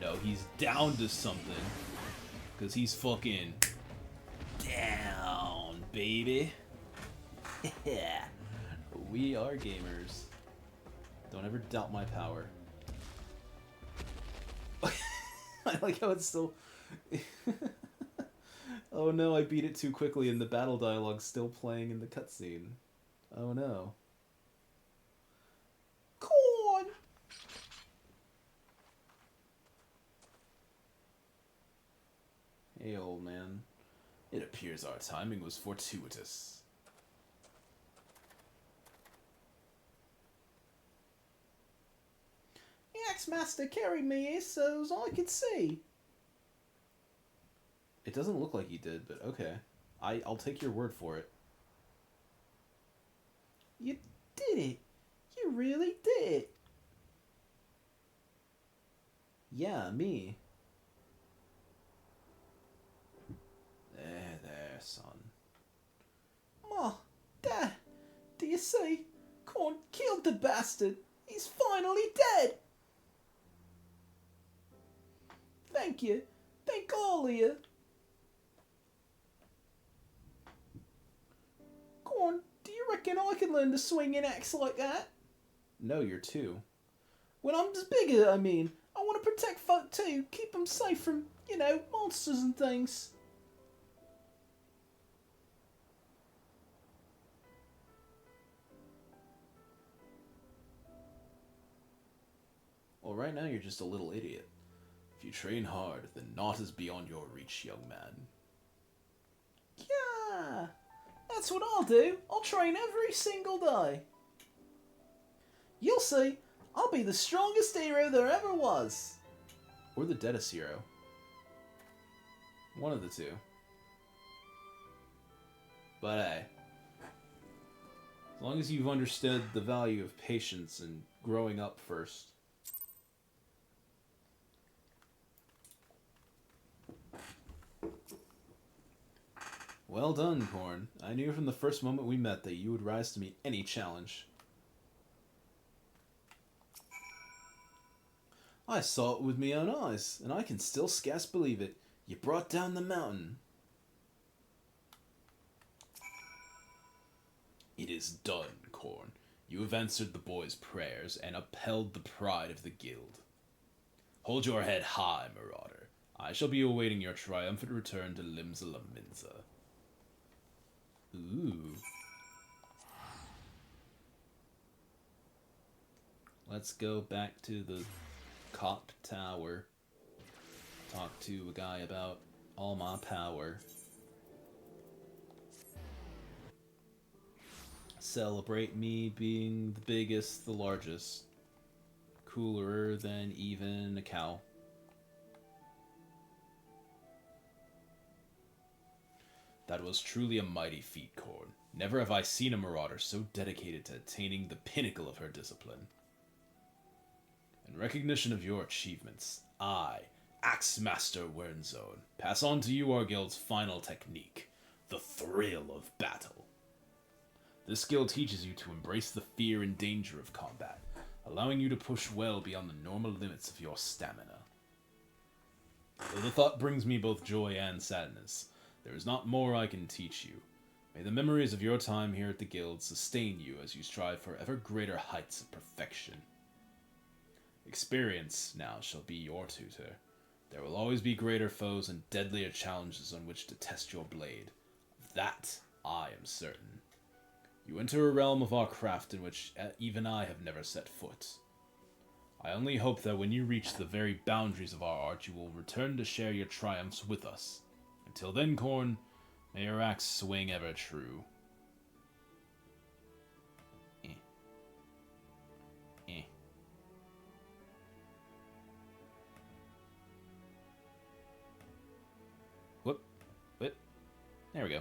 No, he's down to something. Because he's fucking baby. Yeah. We are gamers. Don't ever doubt my power. I like how it's still... Oh no, I beat it too quickly and the battle dialogue's still playing in the cutscene. Oh no. Corn! Hey, old man. It appears our timing was fortuitous. The Axe-Master carried me here so's I could see. It doesn't look like he did, but okay. I'll take your word for it. You did it. You really did it. Yeah, me. There, son. Ma, Dad, do you see? Corn killed the bastard. He's finally dead. Thank you. Thank all of you. Corn, do you reckon I can learn to swing an axe like that? No, you're two. When I'm just bigger, I mean. I want to protect folk too. Keep them safe from, you know, monsters and things. Well, right now you're just a little idiot. If you train hard, then naught is beyond your reach, young man. Yeah, that's what I'll do. I'll train every single day. You'll see. I'll be the strongest hero there ever was. Or the deadest hero. One of the two. But hey. As long as you've understood the value of patience and growing up first. Well done, Corn. I knew from the first moment we met that you would rise to meet any challenge. I saw it with my own eyes, and I can still scarce believe it. You brought down the mountain. It is done, Corn. You have answered the boy's prayers and upheld the pride of the guild. Hold your head high, Marauder. I shall be awaiting your triumphant return to Limsa Minza. Ooh. Let's go back to the Cop Tower. Talk to a guy about all my power. Celebrate me being the biggest, the largest. Cooler than even a cow. That was truly a mighty feat, Corn. Never have I seen a marauder so dedicated to attaining the pinnacle of her discipline. In recognition of your achievements, I, Axe-Master Wernzone, pass on to you our guild's final technique, the thrill of battle. This skill teaches you to embrace the fear and danger of combat, allowing you to push well beyond the normal limits of your stamina. Though the thought brings me both joy and sadness, there is not more I can teach you. May the memories of your time here at the guild sustain you as you strive for ever greater heights of perfection. Experience now shall be your tutor. There will always be greater foes and deadlier challenges on which to test your blade. Of that I am certain. You enter a realm of our craft in which even I have never set foot. I only hope that when you reach the very boundaries of our art, you will return to share your triumphs with us. Until then, Corn, may your axe swing ever true. Whoop. Whip. There we go.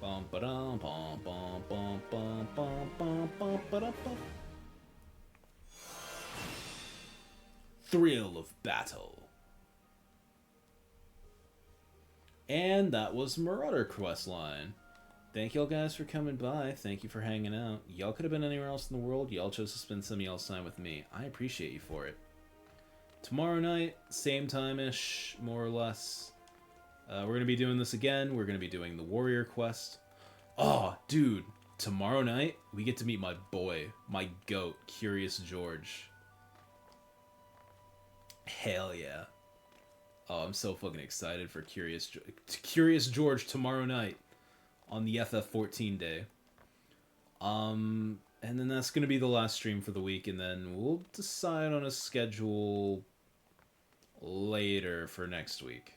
Bum ba dum bum bum bum bum bum bum bum ba dum bum. Thrill of battle. And that was Marauder questline. Thank y'all guys for coming by. Thank you for hanging out. Y'all could have been anywhere else in the world. Y'all chose to spend some of y'all's time with me. I appreciate you for it. tomorrow night, same time-ish, more or less. We're going to be doing this again. We're going to be doing the warrior quest. Oh, dude, tomorrow night, we get to meet my boy, my goat, Curious George. Hell yeah. Oh, I'm so fucking excited for Curious George tomorrow night on the FF14 day. And then that's going to be the last stream for the week, and then we'll decide on a schedule later for next week.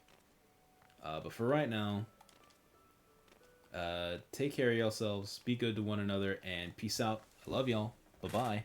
But for right now, take care of yourselves, be good to one another, and peace out. I love y'all. Bye-bye.